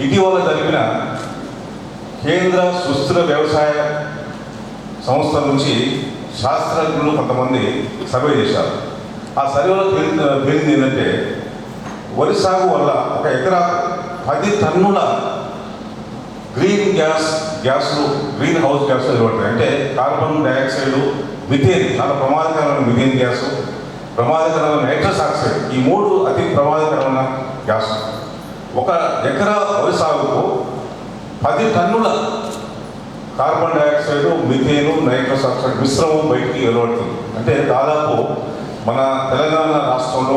ఇటీవల జరిపిన కేంద్ర సుస్థిర వ్యవసాయ సంస్థ నుంచి శాస్త్రజ్ఞులు కొంతమంది సర్వే చేశారు. ఆ సర్వేలో తేలింది ఏంటంటే వరి సాగు వల్ల ఒక ఎకరా 10 టన్నుల గ్రీన్ హౌస్ గ్యాస్ వెలువడతాయి. అంటే కార్బన్ డైఆక్సైడ్, మిథేన్, చాలా ప్రమాదకరమైన మిథేన్ గ్యాస్, ప్రమాదకరమైన నైట్రస్ ఆక్సైడ్, ఈ 3 అతి ప్రమాదకరమైన గ్యాస్. ఒక ఎకరా వరి సాగుకు 10 టన్నుల కార్బన్ డైఆక్సైడ్, మిథేను, నైట్రస్ ఆక్సైడ్ మిశ్రమం బయటికి వెలువడుతుంది. అంటే దాదాపు మన తెలంగాణ రాష్ట్రంలో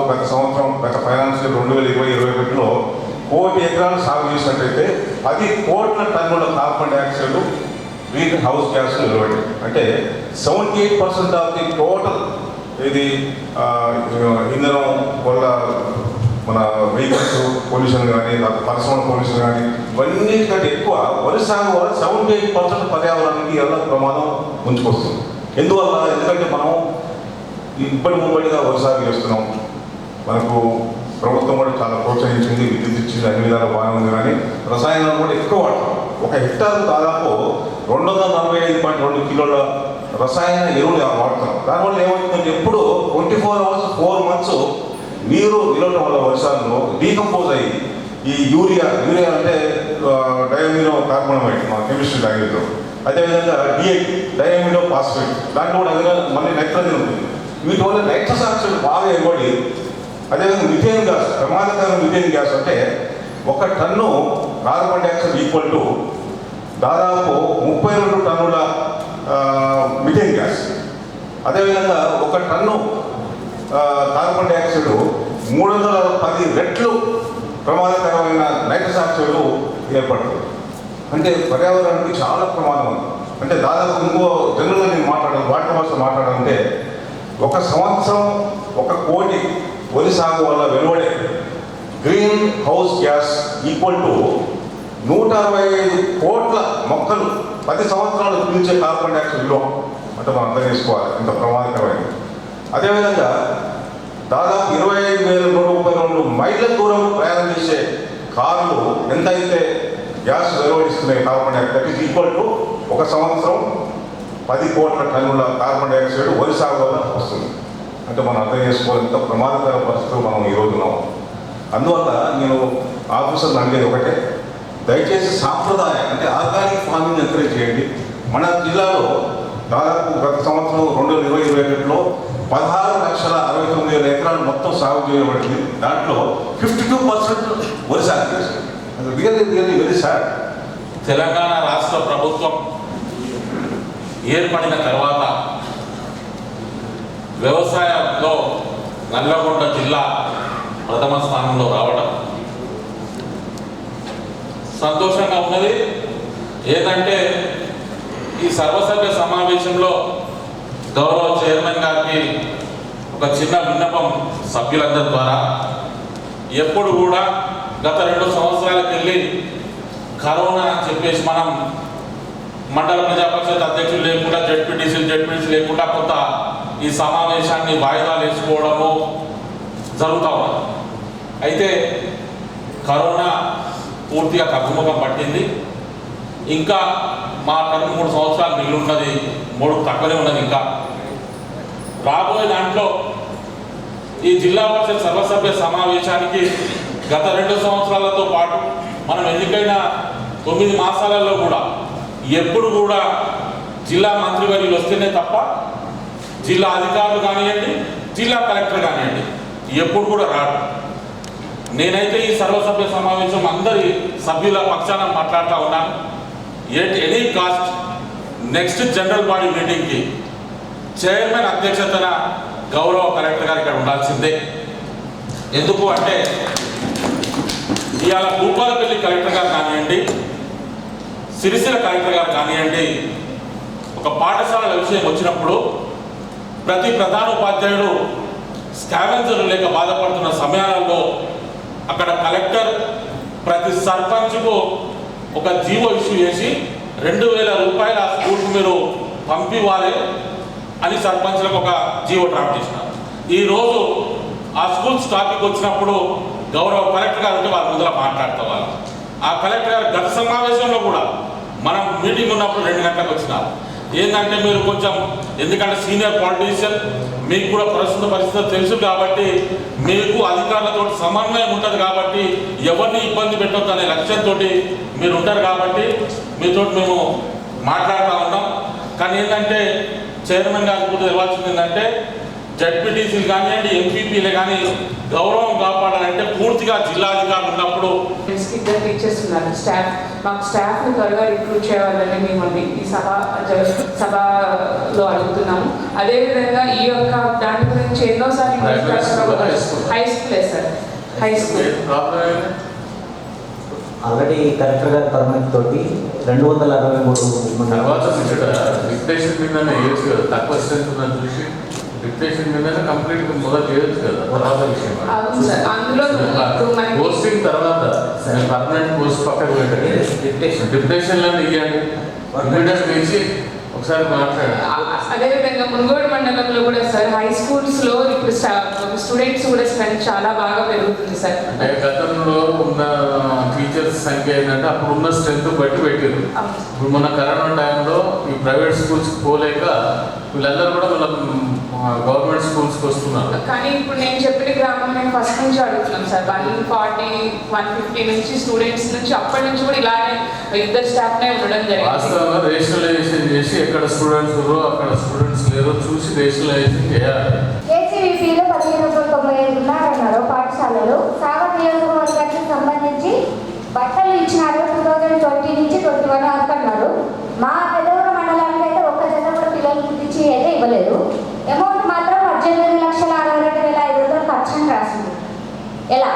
గత ఫైనాన్షియల్ 2020-21లో 1 కోటి ఎకరాలు సాగు చేసినట్టయితే 10 కోట్ల టన్నుల carbon dioxide, greenhouse gas వెలువడి, అంటే 78% ఆఫ్ ది టోటల్ ఇది ఇంధనం వల్ల మన వెహికల్స్ పొల్యూషన్ కానీ, పరిశ్రమల పొల్యూషన్ కానీ, ఇవన్నిటికంటే ఎక్కువ వరి సాగు వల్ల 78% పర్యావరణానికి ఎలా ప్రమాదం ఉంచుకొస్తుంది. ఎందుకంటే మనం ముమ్మడిగా వరి సాగు చేస్తున్నాం. మనకు ప్రభుత్వం కూడా చాలా ప్రోత్సహించింది, విద్యుత్ ఇచ్చింది, అన్ని విధాలు బాగానే ఉంది. కానీ రసాయనాలు కూడా ఎక్కువ వాడతాం. ఒక హెక్టార్ దాదాపు 245.2 కిలోల రసాయన ఎరువులు వాడతాం. దానివల్ల ఏమవుతుందంటే ఎప్పుడు 24 అవర్స్ 4 మంత్స్ నీరు నిలవడం వల్ల వర్షాల్లో డీకంపోజ్ అయ్యి ఈ యూరియా అంటే డయామినో కార్బోనమైడ్, మా కెమిస్ట్రీ లాంగ్వేజ్లో, అదేవిధంగా డయామినో ఫాస్ఫేట్, దాంట్లో కూడా అదే మళ్ళీ నైట్రోజన్ ఉంటుంది. వీటి వల్ల నైట్రస్ ఆక్సైడ్ బాగా ఇవ్వబడి, అదేవిధంగా మిథేన్ గ్యాస్, ప్రమాదకరమైన మిథేన్ గ్యాస్ అంటే 1 tonne carbon dioxide equal to దాదాపు 32 టన్నుల మిథేన్ గ్యాస్. అదేవిధంగా 1 టన్ను కార్బన్ డైఆక్సైడ్ 310 రెట్లు ప్రమాదకరమైన నైట్రస్ ఆక్సైడ్ ఏర్పడుతుంది. అంటే పర్యావరణానికి చాలా ప్రమాదం ఉంది. అంటే దాదాపు ఇంకో జనరల్గా నేను వాటి భాష మాట్లాడాలంటే 1 సంవత్సరం 1 కోటి వరి సాగు వల్ల వెలువడే green house gas equal to 165 కోట్ల మొక్కలు 10 సంవత్సరాలు పీల్చే కార్బన్ డైఆక్సైడ్ విలువ. అంటే మనం అర్థం చేసుకోవాలి ఎంత ప్రమాదకరమైనది. అదేవిధంగా దాదాపు 25,132 మైళ్ళ దూరం ప్రయాణం చేసే కార్లు ఎంతైతే గ్యాస్ వెలువడిస్తున్నాయి carbon dioxide is equal to 1 సంవత్సరం 10 కోట్ల టన్నుల కార్బన్ డైఆక్సైడ్ వరి సాగు వల్ల వస్తుంది. అంటే మనం అర్థం చేసుకోవాలి ఎంత ప్రమాదకర పరిస్థితులు మనం ఈరోజు ఉన్నాము. అందువల్ల నేను ఆఫీసర్లు అడిగేది ఒకటే, దయచేసి సాంప్రదాయ అంటే ఆర్గానిక్ ఫార్మింగ్ ఎంకరేజ్ చేయండి. మన జిల్లాలో దాదాపు గత సంవత్సరం 2020-21లో 16,69,000 ఎకరాలు మొత్తం సాగు చేయబడింది. దాంట్లో 52% వరి సాగు చేసింది. Really very sad. తెలంగాణ రాష్ట్ర ప్రభుత్వం ఏర్పడిన తర్వాత వ్యవసాయంలో నల్లగొండ జిల్లా ప్రథమ స్థానంలో రావడం సంతోషంగా ఉన్నది. ఏంటంటే ఈ సర్వసభ్య సమావేశంలో గౌరవ చైర్మన్ గారికి ఒక చిన్న విన్నపం సభ్యులందరి ద్వారా, ఎప్పుడు కూడా గత 2 సంవత్సరాలకు వెళ్ళి కరోనా అని చెప్పేసి మనం మండల ప్రజాపరిషత్ అధ్యక్షులు లేకుండా, జడ్పీటీసీ లేకుండా కొంత ఈ సమావేశాన్ని వాయిదాలు వేసుకోవడము జరుగుతూ ఉన్నది. అయితే కరోనా పూర్తిగా తగ్గుముఖం పట్టింది. ఇంకా మా టర్మ్ 3 సంవత్సరాలు మిగిలిన్నది, 3 తక్కువనే ఉన్నది. ఇంకా రాబోయే దాంట్లో ఈ జిల్లా పరిషత్ సర్వసభ్య సమావేశానికి గత 2 సంవత్సరాలతో పాటు మనం ఎన్నికైన 9 మాసాలలో కూడా ఎప్పుడు కూడా జిల్లా మంత్రివర్యులు వస్తేనే తప్ప జిల్లా అధికారులు కానివ్వండి, జిల్లా కలెక్టర్ కానివ్వండి ఎప్పుడు కూడా రాడు. నేనైతే ఈ సర్వసభ్య సమావేశం అందరి సభ్యుల పక్షాన మాట్లాడుతూ ఉన్నాను. Any cost next general body మీటింగ్కి చైర్మన్ అధ్యక్షతన గౌరవ కలెక్టర్ గారు ఇక్కడ ఉండాల్సిందే. ఎందుకు అంటే ఇవాళ భూపాలపల్లి కలెక్టర్ గారు కానివ్వండి, సిరిసిల్ల కలెక్టర్ గారు కానివ్వండి, ఒక పాఠశాలల విషయం వచ్చినప్పుడు ప్రతి ప్రధాన ఉపాధ్యాయుడు స్కావెంజర్లు లేక బాధపడుతున్న సమయాలలో అక్కడ కలెక్టర్ ప్రతి సర్పంచ్కు ఒక జీవో ఇష్యూ చేసి 2,000 రూపాయల ఆ స్కూల్కు మీరు పంపివ్వాలి అని సర్పంచ్లకు ఒక జీవో డ్రాఫ్ట్ చేసినారు. ఈరోజు ఆ స్కూల్స్ టాపిక్ వచ్చినప్పుడు గౌరవ కలెక్టర్ గారు ఉంటే వాళ్ళ ముందర మాట్లాడతారు. ఆ కలెక్టర్ గారు గత సమావేశంలో కూడా మనం మీటింగ్ ఉన్నప్పుడు 2 గంటలకు వచ్చినారు. ఏంటంటే మీరు కొంచెం, ఎందుకంటే సీనియర్ పాలిటీషియన్, మీకు కూడా ప్రస్తుత పరిస్థితి తెలుసు కాబట్టి మీకు అధికారులతో సమన్వయం ఉంటుంది కాబట్టి ఎవరిని ఇబ్బంది పెట్టొద్దు అనే లక్ష్యంతో మీరు ఉంటారు కాబట్టి మీతో మేము మాట్లాడుతూ ఉన్నాం. కానీ ఏంటంటే చైర్మన్ గారికి కూడా తెలవాల్సింది ఏంటంటే జడ్పీటీసీలు కానివ్వండి, ఎంపీపీలే కానీ గౌరవం కాపాడాలంటే పూర్తిగా జిల్లాధికారులు ఉన్నప్పుడు. ఇద్దరు టీచర్స్ ఉన్నారు, మాకు స్టాఫ్ని త్వరగా రిక్రూట్ చేయాలని మిమ్మల్ని ఈ సభలో అడుగుతున్నాము. అదేవిధంగా ఈ యొక్క దాని గురించి ఎన్నోసార్లు హై స్కూలే sir, high school already collector గారి పర్మిట్ తోటి 263 తర్వాత డిక్టేషన్ మీదనే వేయచ్చు కదా, తక్కువ స్ట్రెంత్ ఉందని చూసి డిక్టేషన్ మీదనే కంప్లీట్ మొదలు చేయొచ్చు కదా. తర్వాత విషయం పోస్టింగ్ తర్వాత పర్మనెంట్ పోస్ట్ పక్కకు పెట్టండి, డిక్టేషన్లో ఇవ్వండి, కంప్యూటర్ వేసి ఒకసారి మాట్లాడండి. అదేవిధంగా మున్గోడు మండలంలో కూడా సార్ హై స్కూల్స్లో ఇప్పుడు స్టూడెంట్స్ కూడా స్ట్రెంత్ చాలా బాగా పెరుగుతుంది సార్. అంటే గతంలో ఉన్న టీచర్స్ సంఖ్య ఏంటంటే అప్పుడు ఉన్న స్ట్రెంత్ బట్టి పెట్టారు. ఇప్పుడు మన కరోనా టైంలో ఈ ప్రైవేట్ స్కూల్స్కి పోలేక వీళ్ళందరూ కూడా మన గవర్నమెంట్ స్కూల్స్కి వస్తున్నారు. కానీ ఇప్పుడు నేను చెప్పిన గ్రామం మేము ఫస్ట్ నుంచి అడుగుతున్నాం సార్, 140-150 నుంచి స్టూడెంట్స్ నుంచి అప్పటి నుంచి కూడా ఇలానే ఇద్దరు స్టాఫ్నే ఉండడం జరిగింది. వాస్తవంగా రేషనలైజేషన్ చేసి ఎక్కడ స్టూడెంట్స్ ఉన్నారో అక్కడ స్టూడెంట్స్ లేరో చూసి రేషనలైజేషన్ చేయాలి. కేసీవీపీలో 1595 ఉన్నారన్నారు పాఠశాలలు. సాగర్ నియోజకవర్గానికి సంబంధించి బట్టలు ఇచ్చినారు 2020 నుంచి 21 వరకు అన్నారు. మా పెదవరం మండలానికి అయితే ఒక్క జత కూడా పిల్లలు గుర్తించి అయితే ఇవ్వలేదు. అమౌంట్ మాత్రం 18,62,500 ఖర్చు అని రాసింది. ఎలా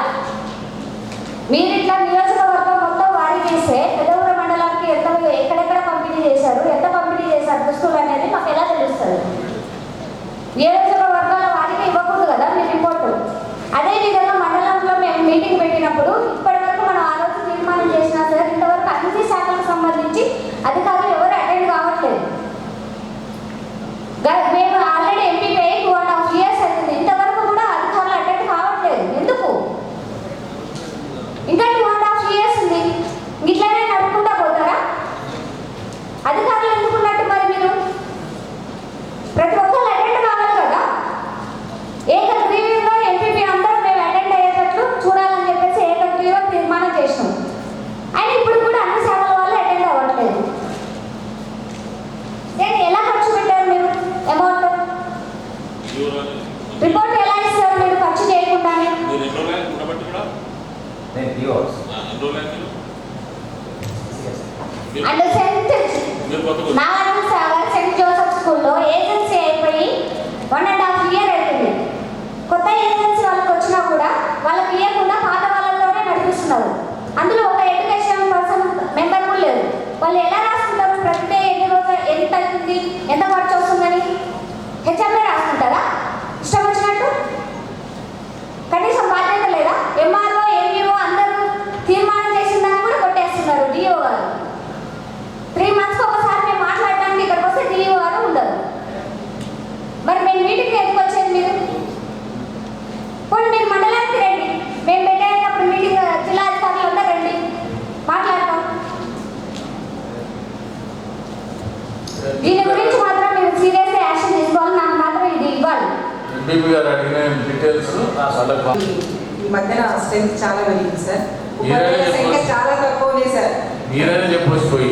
మీరు ఇట్లా నియోజకవర్గం మొత్తం వారీ చేస్తే పెదవరం మండలానికి ఎక్కడెక్కడ పంపిణీ చేశారు, ఎంత పంపిణీ చేశారు దుస్తులు అనేది మాకు ఎలా తెలుస్తుంది? నియోజకవర్గాల వారికి ఇవ్వకూడదు కదా మీ రిపోర్టు. అదేవిధంగా మండలంలో మేము మీటింగ్ పెట్టినప్పుడు ఇప్పటివరకు మనం ఆ రోజు తీర్మానం చేసినా సార్ ఇంతవరకు అన్ని శాఖలకు సంబంధించి అధికారులు ఎవరు అటెండ్ కావట్లేదు. మేము ఆల్రెడీ ఎంపీపీ 2.5 years అవుతుంది, ఇంతవరకు కూడా అధికారులు అటెండ్ కావట్లేదు. ఎందుకు? ఇంకా 2.5 years ఉంది, ఇట్లానే నడుపుకుంటా పోతారా? అధికారులు ఎందుకున్నట్టు మరి మీరు ప్రతి ఒక్కరు అటెండ్ కావాలి కదా. ఏకగ్రీవంగా ఎంపీపీ అందరూ మేము అటెండ్ అయ్యేటట్లు చూడాలని చెప్పేసి ఏకగ్రీవ తీర్మానం చేసినాం. అయినా ఇప్పుడు కూడా అన్ని శాఖల వాళ్ళు అటెండ్ అవ్వట్లేదు. నేను ఎలా ఖర్చు పెట్టారు మీరు అమౌంట్? రిపోర్ట్ ఎలా ఇస్తారు మీరు ఖర్చు చేయకుండానే? అండ్ సెంట్ జోసెఫ్ స్కూల్లో ఏజెన్సీ అయిపోయి 1.5 years అవుతుంది. కొత్త ఏజెన్సీ వాళ్ళకి వచ్చినా కూడా వాళ్ళకి ఇవ్వకుండా పాత వాళ్ళతోనే నడిపిస్తున్నారు. అందులో ఒక ఎడ్యుకేషన్ పర్సన్ మెంబర్ కూడా లేదు. వాళ్ళు ఎలా రాసుకుంటారు? ప్రతి ఎన్ని రోజులు ఎంత అవుతుంది, ఎంత ఖర్చు వస్తుందని హెచ్ఎంఏ రాసుకుంటారా ఇష్టం వచ్చినట్టు? కనీసం బాధ్యత లేదా? ఎంఆర్ఓ ఎంఈఓ అందరూ తీర్మానం చేసిందని కూడా కొట్టేస్తున్నారు. డిఓ గారు 3 months ఒకసారి మేము మాట్లాడడానికి ఇక్కడికి వస్తే డిఓ గారు ఉండరు. మరి మేము మీటింగ్ ఎందుకు వచ్చేది? మీరు పోనీ మీరు మండలానికి రండి, మేము పెట్టేటప్పుడు మీటింగ్ జిల్లా అధికారులు అందరూ రండి, మాట్లాడతాం. దీని గురించి మాత్రం మీరు సీరియస్గా యాక్షన్ తీసుకోవాలి. నాకు మాత్రం ఇది ఇవ్వాలి. ఎంపీపీ గారు అడిగిన డీటెయిల్స్ ఈ మధ్యన స్ట్రెంత్ చాలా పెరిగింది సార్, సంఖ్య చాలా తక్కువనే సార్. మీరైనా చెప్పొచ్చు పోయి.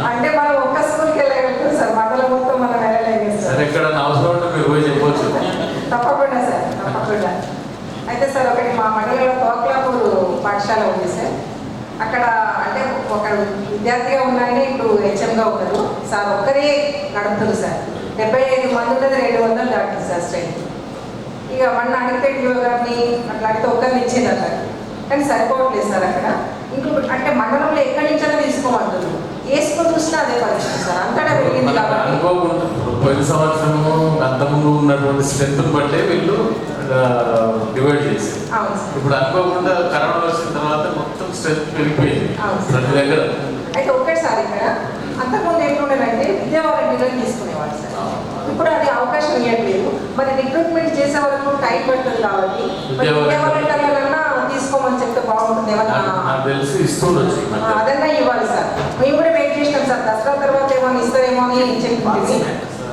అంటే మనం ఒక్క స్కూల్కి వెళ్ళగలుగుతాం సార్, మండలం మొత్తం మనం వెళ్ళలేదు సార్. సరే, ఎక్కడ అవసరం ఉంటే మీరు పోయి చెప్పొచ్చు. తప్పకుండా సార్, తప్పకుండా. అయితే సార్ ఒకటి మా మండలంలో తోక్లాపూర్ పాఠశాల ఉంది సార్. అక్కడ అంటే ఒక విద్యార్థిగా ఉన్నాయని ఇప్పుడు హెచ్ఎంగా ఉన్నారు సార్. ఒక్కరే నడుపుతారు సార్. 75 మంది ఉన్నది 200 దాటుతుంది సార్ స్ట్రెంత్. ఇక మొన్న అడిగితే డిఓ గారిని అట్లా అడిగితే ఒక్కరిని ఇచ్చింది అట్లా, కానీ సరిపోవట్లేదు సార్. అక్కడ ఇంకొకటి అంటే మండలంలో ఎక్కడి నుంచైనా తీసుకోమంటున్నారు. ఏ స్కూల్ చూసినా అదే పరిస్థితి సార్, అంతటా పెరిగింది కాబట్టి. పోయిన సంవత్సరము అంతకుముందు ఉన్నటువంటి స్ట్రెంత్ బట్టే వీళ్ళు డివైడ్ చేశారు. ఇప్పుడు అనుకోకుండా కరోనా వచ్చిన తర్వాత మొత్తం స్ట్రెంత్ పెరిగిపోయింది ప్రతి దగ్గర. అయితే ఒక్కసారి ఇక్కడ అంతకుముందు ఎట్లుండేదంటే విద్యా వాలంటీర్లను తీసుకునేవాళ్ళు సార్. ఇప్పుడు అది అవకాశం ఇవ్వట్లేదు. మరి రిక్రూట్మెంట్ చేసే వరకు టైం పడుతుంది కాబట్టి విద్యా వాలంటీర్లన్నా తీసుకోమని చెప్తే బాగుంటుంది. బాగుంటుంది ఏమన్నా నాకు తెలిసి ఇస్తుండొచ్చు ఈ మధ్య. అదన్నా ఇవ్వాలి సార్. మేము కూడా వెయిట్ చేసినాం సార్, దసరా తర్వాత ఏమన్నా ఇస్తారేమో అని చెప్పింది.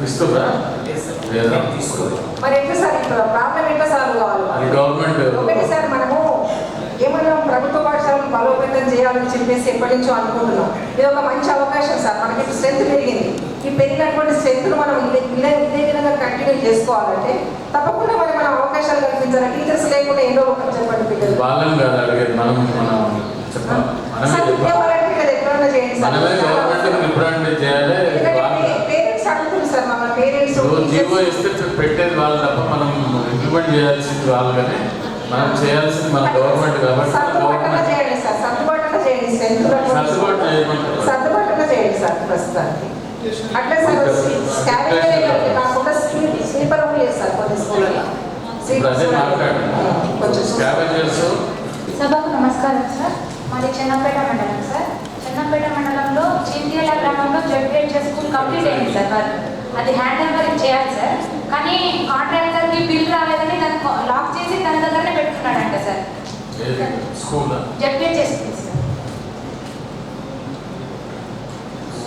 ఇస్తుందా లేదా? మరి ఎట్లా సార్ ఇప్పుడు ప్రాబ్లం ఎట్లా సాల్వ్ కావాలి? అది గవర్నమెంట్ ఒకటి సార్, మనము ఏమన్నా ప్రభుత్వ పాఠశాలను బలోపేతం చేయాలని చెప్పేసి ఎప్పటి నుంచో అనుకుంటున్నాం. ఇది ఒక మంచి అవకాశం సార్, మనకి స్ట్రెంత్ పెరిగింది. ఈ పెరిగినటువంటి స్ట్రెంత్ను మనం ఇదే విధంగా కంటిన్యూ చేసుకోవాలంటే తప్పకుండా మనం అవకాశాలు కల్పించాలి. టీచర్స్ లేకుండా ఎన్నో చెప్పండి పిల్లలు వాళ్ళని కాదు అడిగేది, మనం చెప్పాలి. సార్ ఉద్యోగాలంటే ఇక్కడ ఎక్కడన్నా చేయండి సార్. మనమే గవర్నమెంట్ రిప్రజెంట్ చేయాలి. పేరెంట్స్ అడుగుతుంది సార్, మన పేరెంట్స్ జీవో ఇస్తే పెట్టేది వాళ్ళు తప్ప మనం ఇంప్లిమెంట్ చేయాల్సింది వాళ్ళు, కానీ మనం చేయాల్సింది మన గవర్నమెంట్ కాబట్టి సర్దుబాటుగా చేయండి సార్, సర్దుబాటుగా చేయండి. సర్దుబాటు చేయమంటారు. సర్దుబాటుగా చేయండి సార్ ప్రస్తుతానికి. అట్లే సార్ స్కావెంజర్ కాకుండా స్లీపర్ రూమ్ లేదు సార్ కొన్ని స్కూళ్ళలో. ఇప్పుడు అదే మాట్లాడండి. కొంచెం స్కావెంజర్స్. సభకు నమస్కారం సార్. మాది చెన్నపేట మండలం సార్. చెన్నపేట మండలంలో చింతేల గ్రామంలో జడ్పిహెచ్ఎస్ స్కూల్ కంప్లీట్ అయింది సార్. మరి అది హ్యాండ్ ఓవర్ చేయాలి సార్. కానీ కాంట్రాక్టర్కి బిల్ రాలేదని దాన్ని లాక్ చేసి దాని దగ్గరనే పెట్టుకున్నాడంట sir. School ZPHS school sir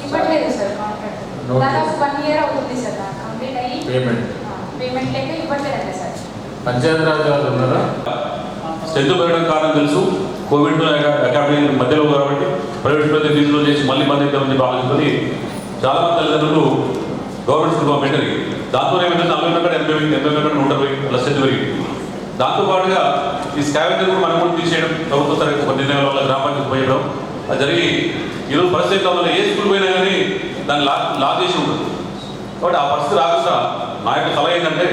ఇవ్వట్లేదు సార్ కాంట్రాక్టర్. దాదాపు 1 year అవుతుంది సార్ కంప్లీట్ అయ్యి పేమెంట్ లేక ఇవ్వట్లేదంట సార్. పంచాయతీరాజ్ వాళ్ళు ఉన్నారా? స్ట్రెంత్ పెరగడం కారణం తెలుసు. కోవిడ్ అకాడమీ మధ్యలో కాబట్టి ప్రైవేట్ ప్రతి ఫీజులో చేసి మళ్ళీ బంద్ అవుతామని చెప్పి ఆలోచించుకొని చాలామంది తల్లిదండ్రులు గవర్నమెంట్ స్కూల్ పంపించారు. దాంతో ఏమైతే 40 మెక్కడ 80 మెక్కడ 120 అలా స్ట్రెంత్ పెరిగింది. దాంతోపాటుగా ఈ స్కావెంజర్ కూడా మనం కూడా తీసేయడం ప్రభుత్వ తరగతి కొన్ని నిర్ణయాల వల్ల గ్రామ పంచాయతీ పోయడం అది జరిగి ఈరోజు పరిస్థితి వల్ల ఏ స్కూల్ పోయినా కానీ దాన్ని లా చేసి ఉంటుంది. కాబట్టి ఆ పరిస్థితి రాకుండా నా యొక్క సలహా ఏంటంటే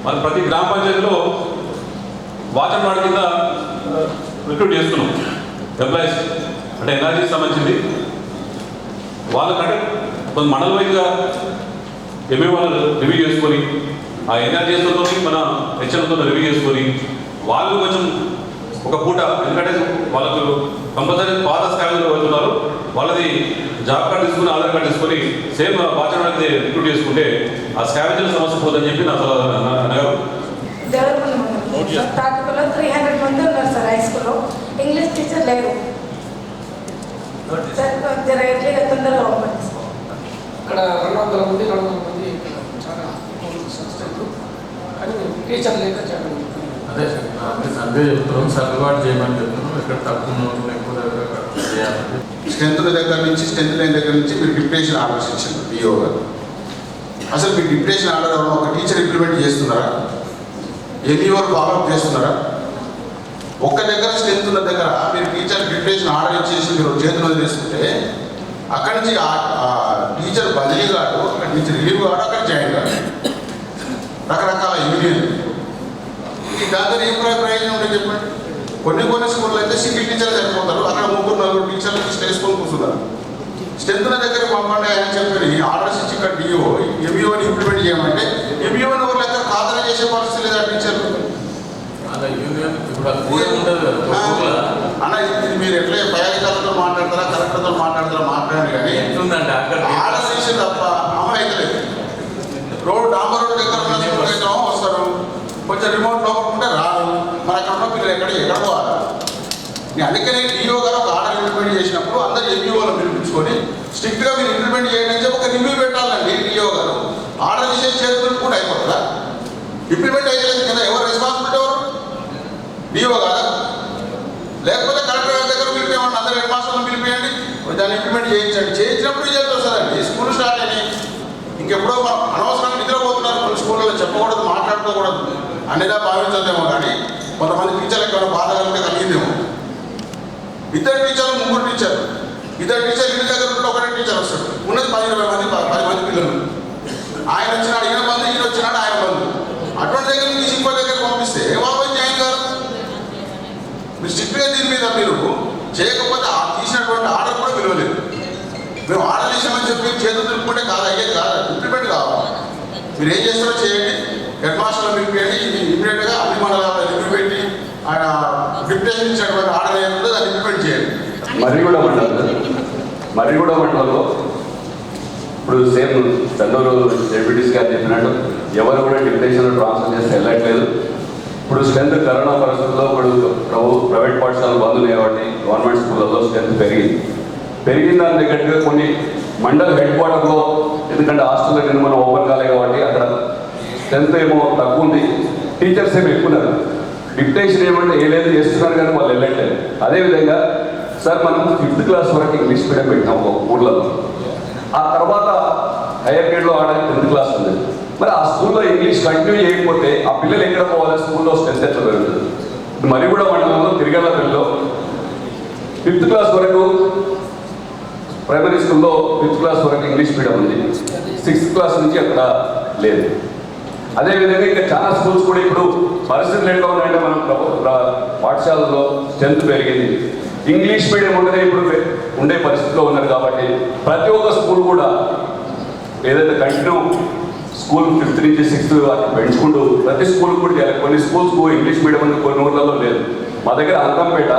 మరి ప్రతి గ్రామ పంచాయతీలో వాటర్ వాడి కింద రిక్రూట్ చేస్తున్నాం ఎంప్లాయీస్, అంటే ఎన్ఆర్జీకి సంబంధించింది. వాళ్ళకంటే కొంత మండల వైజ్గా ఎంఏ వాళ్ళు రివ్యూ చేసుకొని ఆ ఎన్ఆర్జీఎస్తో మన హెచ్ఎంతో రివ్యూ చేసుకొని వాళ్ళు కొంచెం ఒక పూట, ఎందుకంటే వాళ్ళకు కంపల్సరీ పాత స్కావెంజర్లు వెళ్తున్నారు, వాళ్ళది జాబ్ కార్డు తీసుకుని ఆధార్ కార్డు తీసుకొని సేమ్ వాటర్ వాడికి రిక్రూట్ చేసుకుంటే ఆ స్కావెంజర్ సమస్య పోతుందని చెప్పి నా సలహా అన్నగారు. తాలూకులో 300 మంది ఉన్నారు సార్. హై స్కూల్లో ఇంగ్లీష్ టీచర్ లేరు సార్. జర ఎర్లీగా తొందరగా ఓపెన్ ఇక్కడ 200 మంది చాలా కానీ టీచర్ లేక చాలా అదే అదే చెప్తున్నాం, సర్దుబాటు చేయమని చెప్తున్నాం. ఇక్కడ తక్కువ ఎక్కువ చేయాలి. స్ట్రెంత్ దగ్గర నుంచి స్ట్రెంత్ లైన్ దగ్గర నుంచి మీరు డిప్యుటేషన్ ఆర్డర్స్ ఇచ్చారు డిఓ గారు. అసలు మీరు డిప్యుటేషన్ ఆర్డర్ ఒక టీచర్ ఇంప్లిమెంట్ చేస్తున్నారా? ఎంఈఓ ఫాలోఅప్ చేస్తున్నారా? ఒక్క దగ్గర స్ట్రెంత్ ఉన్న దగ్గర మీరు టీచర్ డిప్యుటేషన్ ఆర్డర్ ఇచ్చేసి మీరు చేతిలో తీసుకుంటే అక్కడి నుంచి టీచర్ బదిలీ కాదు, అక్కడి నుంచి రిలీవ్ కాదు, అక్కడ జాయిన్ కాదు. రకరకాల యూనియన్ దాంతో ఏం ప్రయోజనం ఉంటే చెప్పండి. కొన్ని స్కూల్లో అయితే సింగిల్ టీచర్ సరిపోతారు, అక్కడ 3-4 టీచర్లు వేసుకొని కూర్చున్నారు. స్ట్రెంత్ ఉన్న దగ్గర పంపండి అని చెప్పి ఆర్డర్స్ ఇచ్చి ఇక్కడ డిఓ ఎంఈఓని ఇంప్లిమెంట్ చేయమంటే ఎంఈఓని ఎవరు లెక్క ఖాతరు చేసే పరిస్థితి లేదా టీచర్లు? అన్న ఇది మీరు ఎట్లా పై అధికారులతో మాట్లాడతారా కలెక్టర్తో మాట్లాడతారా మాట్లాడండి, కానీ ఆర్డర్ చేసే తప్ప అమలు అయితే లేదు. డాంబర్ రోడ్ దగ్గర ఉన్న స్కూల్ అయితే వస్తారు, కొంచెం రిమోట్ లోపల ఉంటే రాదు. మరి అక్కడ ఉన్న పిల్లలు ఎక్కడ పోవాలి? అందుకనే డిఓ గారు ఒక ఆర్డర్ ఇంప్లిమెంట్ చేసినప్పుడు అందరు ఎంఈఓలను పిలిపించుకొని స్ట్రిక్ట్గా మీరు ఇంప్లిమెంట్ చేయండి అని చెప్పి ఒక రివ్యూ పెట్టాలండి. డిఓ గారు ఆర్డర్ చేసే చేతులు కూడా అయిపోతుందా? ఇంప్లిమెంట్ అయ్యేది కదా, ఎవరు రెస్పాన్సిబిలిటీ? ఎవరు? డిఓ గారు లేకపోతే కలెక్టర్ గారి దగ్గర పిలిపేయమండి, అందరు హెడ్ మాస్టర్లను పిలిపేయండి, దాన్ని ఇంప్లిమెంట్ చేయించండి. చేయించినప్పుడు రిజల్ట్ వస్తుందండి. స్కూల్ స్టార్ట్ అయ్యి ఇంకెప్పుడో అనవసరంగా నిద్రపోతున్నారు కొన్ని స్కూళ్ళలో. చెప్పకూడదు, మాట్లాడుకోకూడదు అనేదా భావించదేమో, కానీ కొంతమంది టీచర్లకు ఏమైనా బాధ కలిగిందేమో. 2 టీచర్లు 3 టీచర్లు, 2 టీచర్లు ఇంటి దగ్గర ఉంటే ఒకటే టీచర్ వస్తాడు. ఉన్నది 10-20 మంది పిల్లలు. ఆయన వచ్చినాడు, ఈయన బంధు, ఈయన వచ్చినాడు, ఆయన బంధు. అటువంటి దగ్గర నుంచి ఇంకో దగ్గర పంపిస్తే వాళ్ళు జాయిన్ గారు. మీరు స్ట్రిక్ట్గా దీని మీద మీరు చేయకపోతే తీసినటువంటి ఆర్డర్ కూడా విలువలేదు. మేము ఆర్డర్ చేసామని చెప్పి చేతులు తిప్పుకుంటే కాదు, అయ్యేది కాదు, ఇంప్లిమెంట్ కావాలి. మీరు ఏం చేస్తారో చేయండి, హెడ్ మాస్టర్లో పిలిపియండి. ఇమీడియట్గా అన్ని మండలాల్లో రివ్యూ పెట్టి ఆయన డిప్యుటేషన్ ఇచ్చినటువంటి ఆర్డర్ ఏముందో దాన్ని ఇంప్లిమెంట్ చేయండి. మర్రిగూడ మండలంలో ఇప్పుడు సేమ్ చందూరు డెప్యూటీస్ గారు చెప్పినట్టు ఎవరు కూడా డిప్యుటేషన్లో ట్రాన్స్ఫర్ చేస్తే వెళ్ళట్లేదు. ఇప్పుడు స్ట్రెంత్ కరోనా పరిస్థితుల్లో ఇప్పుడు ప్రైవేట్ పాఠశాలలు బంద్ ఉన్నాయి కాబట్టి గవర్నమెంట్ స్కూళ్ళల్లో స్ట్రెంత్ పెరిగిన దాని దగ్గరగా కొన్ని మండల్ హెడ్ క్వార్టర్లో, ఎందుకంటే హాస్టల్లో నిన్న మనం ఓపెన్ కాలేదు కాబట్టి అక్కడ స్ట్రెంత్ ఏమో తక్కువ ఉంది, టీచర్స్ ఏమో ఎక్కున్నారు. డిప్యుటేషన్ ఏమంటే ఏ లేదు చేస్తున్నారు కానీ వాళ్ళు వెళ్ళట్లేదు. అదేవిధంగా సార్ మనం 5th క్లాస్ వరకు ఇంగ్లీష్ మీడియం పెట్టినాం ఒక ఊళ్ళలో. ఆ తర్వాత హైయర్ గ్రేడ్లో ఆడడానికి 10th క్లాస్ ఉంది. మరి ఆ స్కూల్లో ఇంగ్లీష్ కంటిన్యూ చేయకపోతే ఆ పిల్లలు ఎక్కడ పోవాలి? స్కూల్లో స్ట్రెంత్ ఎట్లా పెరుగుతుంది? మరి కూడా మండలంలో తిరగలపల్లిలో 5th క్లాస్ వరకు ప్రైమరీ స్కూల్లో 5th క్లాస్ వరకు ఇంగ్లీష్ మీడియం ఉంది, 6th క్లాస్ నుంచి అక్కడ లేదు. అదేవిధంగా ఇంకా చాలా స్కూల్స్ కూడా ఇప్పుడు పరిస్థితులు ఎట్లా ఉన్నాయంటే మనం పాఠశాలలో స్ట్రెంత్ పెరిగింది, ఇంగ్లీష్ మీడియం ఉండనే ఇప్పుడు ఉండే పరిస్థితిలో ఉన్నారు. కాబట్టి ప్రతి ఒక్క స్కూల్ కూడా ఏదైతే కంటిన్యూ స్కూల్ 5th నుంచి 6th వాటిని పెంచుకుంటూ ప్రతి స్కూల్ కూడా చేయాలి. కొన్ని స్కూల్స్ ఇంగ్లీష్ మీడియం ఉంది, కొన్ని ఊర్లలో లేదు. మా దగ్గర అంకంపేట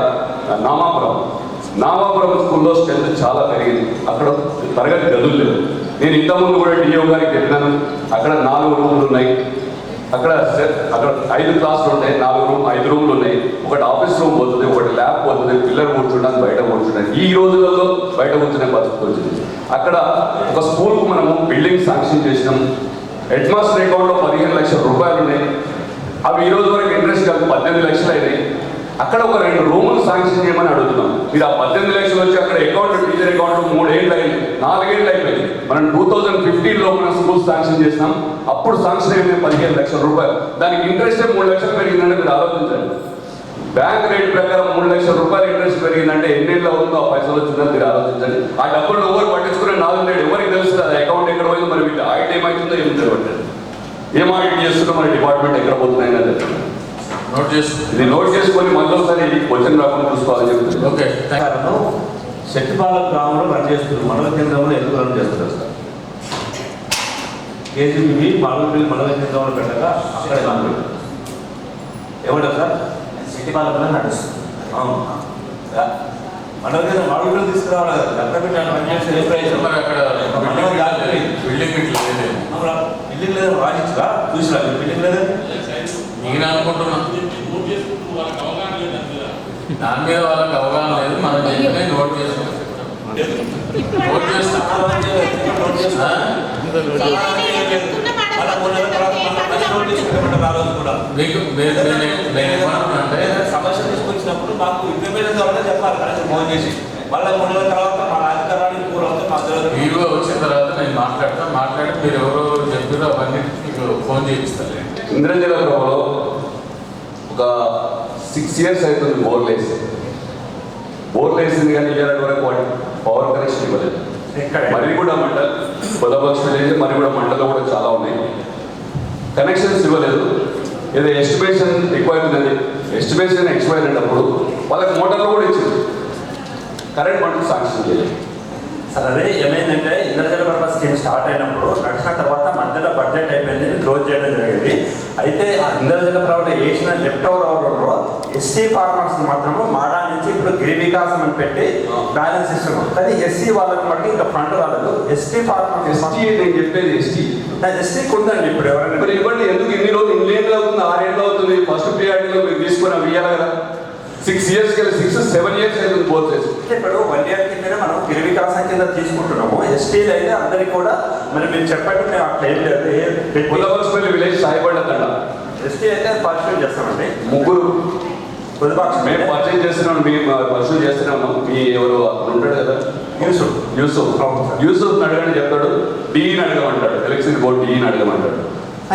నామాపురం స్కూల్లో స్ట్రెంత్ చాలా పెరిగింది, అక్కడ తరగతి గదులు లేవు. నేను ఇంతకుముందు కూడా డిఓ గారికి చెప్పినాను, అక్కడ 4 రూములు ఉన్నాయి, అక్కడ 5 క్లాసులు ఉంటాయి, 5 రూములు ఉన్నాయి. ఒకటి ఆఫీస్ రూమ్ పోతుంది, ఒకటి ల్యాబ్ పోతుంది, పిల్లలు కూర్చుంటాను బయట కూర్చుంటాను. ఈ రోజులలో బయట కూర్చునే పరిస్థితి వచ్చింది. అక్కడ ఒక స్కూల్కు మనము బిల్డింగ్ శాంక్షన్ చేసినాం, హెడ్ మాస్టర్ అకౌంట్లో 15 లక్షల రూపాయలు ఉన్నాయి. అవి ఈ రోజు వరకు ఇంట్రెస్ట్ కలిపి 18 లక్షలు అయినాయి. అక్కడ ఒక 2 రూములు శాంక్షన్ చేయమని అడుగుతున్నాం. మీరు ఆ 18 లక్షలు వచ్చి అక్కడ అకౌంట్ టీచర్ అకౌంట్ 3 ఏళ్ళు అయింది, 4 ఏళ్ళు అయిపోయింది. మనం 2015లో మనం స్కూల్ శాంక్షన్ చేసినాం, అప్పుడు శాంక్షన్ అయిన 15 లక్షల రూపాయలు, దానికి ఇంట్రెస్ట్ 3 లక్షలు పెరిగిందంటే మీరు ఆలోచించండి. బ్యాంక్ రేట్ ప్రకారం 3 లక్షల రూపాయలు ఇంట్రెస్ట్ పెరిగిందంటే ఎన్నేళ్ళు అవుతుందో ఆ పైసలు వచ్చిందని మీరు ఆలోచించండి. ఆ డబ్బులు ఎవరు పట్టించుకునే 4 నేడు ఎవరికి తెలుస్తుంది అది అకౌంట్ ఎక్కడ పోయిందో, మరి వీళ్ళు ఆడిట్ ఏమవుతుందో ఏం తెలియట్లేదు. ఏం ఆడిట్ చేస్తుందో మరి డిపార్ట్మెంట్ ఎక్కడ పోతున్నాయి అనేది ఇది నోట్ చేసుకొని మళ్ళీ ఒకసారి క్వశ్చన్ రాకుండా చూసుకోవాలని చెప్తుంది. ఓకే, శక్తిపాలక గ్రామంలో రన్ చేస్తున్నారు, మండల కేంద్రంలో ఎందుకు రన్ చేస్తున్నారు సార్? కేజీబీ బాలపల్లి మండల కేంద్రంలో పెట్టగా అక్కడ ఏమంటారు సార్? శక్తిపాలకలో నడుస్తుంది. అవును, మండల కేంద్రం బాలపల్లి తీసుకురావాలి కదా, అక్కడ బిల్డింగ్ బిల్డింగ్ లేదా రాజించగా చూసినా బిల్డింగ్ లేదా నేను అనుకుంటున్నా దాని మీద వాళ్ళకి అవగాహన లేదు. మనం చెప్పిన నోట్ చేస్తాం అంటే సమస్య తీసుకొచ్చినప్పుడు మాకు ఇన్ఫర్మేషన్ ద్వారా చెప్పాలి కనీసం ఫోన్ చేసి. మళ్ళీ 3 నెలల తర్వాత మన అధికారానికి వీడియో వచ్చిన తర్వాత నేను మాట్లాడి మీరు ఎవరో చెప్పారో అవన్నీ మీకు ఫోన్ చేయిస్తారు. ఇంద్రజలంలో ఒక 6 years అవుతుంది బోర్లు వేసింది కానీ ఇయ్యాలి వరకు వాటి పవర్ కనెక్షన్ ఇవ్వలేదు. మరిగూడ మండల్ పొదపక్ష విలేజ్ మరిగూడ మండలం కూడా చాలా ఉన్నాయి, కనెక్షన్స్ ఇవ్వలేదు. ఏదో ఎస్టిమేషన్ ఎక్కువ అవుతుందని ఎస్టిమేషన్ ఎక్స్పైర్ అయినప్పుడు వాళ్ళకి మోటార్లు కూడా ఇచ్చింది, కరెంట్ మటుకు శాంక్షన్ చేయలేదు. సార్ అదే ఏమైందంటే ఇంద్రజల పర్పస్ స్కీమ్ స్టార్ట్ అయినప్పుడు నడిచిన తర్వాత మధ్యలో బడ్జెట్ అయిపోయింది, క్లోజ్ చేయడం జరిగింది. అయితే ఆ ఇంద్రజల పర్వత వేసిన లెఫ్ట్ ఓవర్లో ఎస్సీ ఫార్మర్స్ మాత్రము మాడా నుంచి ఇప్పుడు గిరి వికాసం అని పెట్టి బ్యాలెన్స్ ఇస్తున్నాం. కానీ ఎస్సీ వాళ్ళకి మట్టి ఇంకా ఫండ్ రాలేదు. ఎస్టీ ఫార్మర్స్ నేను చెప్పేది ఎస్టీకి ఉందండి ఇప్పుడు ఎవరైనా మరి ఇవ్వండి. ఎందుకు ఇన్ని రోజులు 2 ఏళ్ళు అవుతుంది 6 ఏళ్ళు అవుతుంది? ఫస్ట్ ప్రియారిటీలో మీరు తీసుకొని అవి ఇవ్వాలి కదా. 6 years 6-7 years అవుతుంది పోర్చేసి. ఇప్పుడు 1 year కిందనే మనం గిరి వికాసం కింద తీసుకుంటున్నాము. ఎస్టీలు అయితే అందరికీ కూడా మరి మీరు చెప్పండి, మేము అట్లా ఏం లేదు. పుల్లవలసపల్లి విలేజ్ సాయిపడ్డ ఎస్టీ అయితే పార్టిసిపేట్ చేస్తామండి. 3 పొదుపాక్ష మేము పర్చేజ్ చేస్తున్నాం, మేము పర్సూల్ చేస్తున్నాము. మీ ఎవరు ఉంటాడు కదా యూసుఫ్ అడగని చెప్తాడు, డీని అడగమంటాడు, ఎలక్ట్రిసిటీ బోర్డు డీని అడగమంటాడు.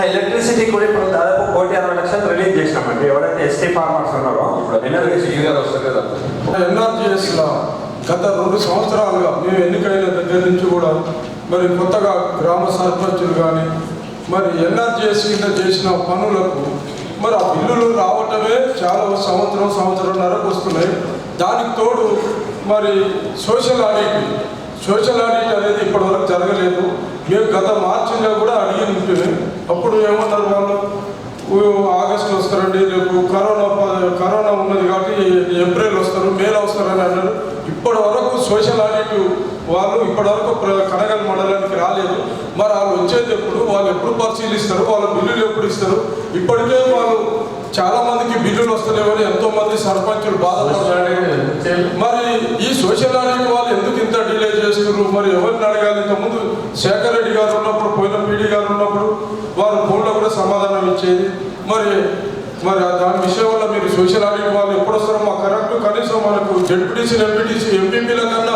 ఎలక్ట్రిసిటీ కూడా ఇప్పుడు దాదాపు 1,60,00,000 రిలీజ్ చేసినామండి. ఎవరైతే ఎస్టీ ఫార్మర్స్ ఉన్నారో ఎన్ఆర్జీఎస్లో గత 2 సంవత్సరాలుగా మేము ఎన్నికైన దగ్గర నుంచి కూడా మరి కొత్తగా గ్రామ సర్పంచులు కానీ మరి ఎన్ఆర్జీఎస్ కింద చేసిన పనులకు మరి ఆ బిల్లులు రావటమే చాలా సంవత్సరంన్నరకు వస్తున్నాయి. దానికి తోడు మరి సోషల్ ఆడిట్ అనేది ఇప్పటివరకు జరగలేదు. మేము గత మార్చిలో కూడా అడిగి ఉంటుంది. అప్పుడు ఏమన్నారు వాళ్ళు, ఆగస్టులో వస్తారండి, రేపు కరోనా ఉన్నది కాబట్టి ఏప్రిల్ వస్తారు, మేలో వస్తారని అన్నారు. ఇప్పటి వరకు సోషల్ ఆడిట్ వాళ్ళు ఇప్పటివరకు కనగల్ మండలానికి రాలేదు. మరి వాళ్ళు వచ్చేది ఎప్పుడు, వాళ్ళు ఎప్పుడు పరిశీలిస్తారు, వాళ్ళ బిల్లులు ఎప్పుడు ఇస్తారు? ఇప్పటికే వాళ్ళు చాలా మందికి బిల్లులు వస్తలేవని ఎంతో మంది సర్పంచులు బాధపడుతున్నారు. మరి ఈ సోషల్ ఆడిట్ వాళ్ళు ఎందుకు ఇంత డిలే చేస్తున్నారు? మరి ఎవరిని అడగాలి? ఇంతకుముందు శేఖర్ రెడ్డి గారు ఉన్నప్పుడు, పోయిన పీడీ గారు ఉన్నప్పుడు వారు ఫోన్లో కూడా సమాధానం ఇచ్చేది. మరి దాని విషయం వల్ల మీరు సోషల్ ఆడిట్ వాళ్ళు ఎప్పుడు వస్తారో మాకు కరెక్ట్, కనీసం మనకు జడ్పీటీసీ, ఎంపీటీసీ, ఎంపీపీల కన్నా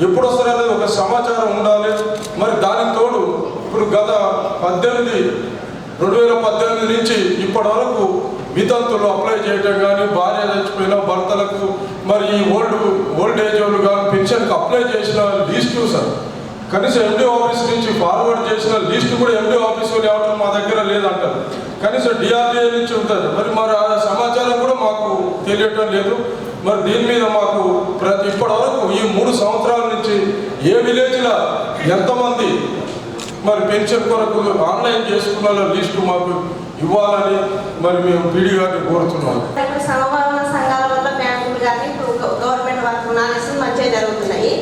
ఎప్పుడు వస్తారనేది ఒక సమాచారం ఉండాలి. మరి దానికి తోడు ఇప్పుడు గత 2018 నుంచి ఇప్పటి వరకు వితంతులు అప్లై చేయడం కానీ, భార్య చచ్చిపోయిన భర్తలకు, మరి ఈ ఓల్డ్ ఏజ్ వాళ్ళు కానీ పెన్షన్కి అప్లై చేసిన లిస్టు సార్ కనీసం ఎండి ఆఫీస్ నుంచి ఫార్వర్డ్ చేసిన లిస్టు కూడా ఎండి ఆఫీస్ వాళ్ళు ఎవరు మా దగ్గర లేదంటారు. కనీసం డిఆర్డీఏ నుంచి ఉంటుంది. మరి ఆ సమాచారం కూడా మాకు తెలియటం లేదు. మరి దీని మీద మాకు ఇప్పటి వరకు ఈ 3 సంవత్సరాల నుంచి ఏ విలేజ్లో ఎంతమంది మరి పెన్షన్ కొరకు ఆన్లైన్ చేసుకున్న లిస్టు మాకు ఇవ్వాలని మరి మేము పీడీ గారిని కోరుతున్నాము. సమభావన సంఘాల వల్ల బ్యాంకులు కానీ ఇప్పుడు గవర్నమెంట్ వర్క్ నాలేసి మంచిగా జరుగుతున్నాయి.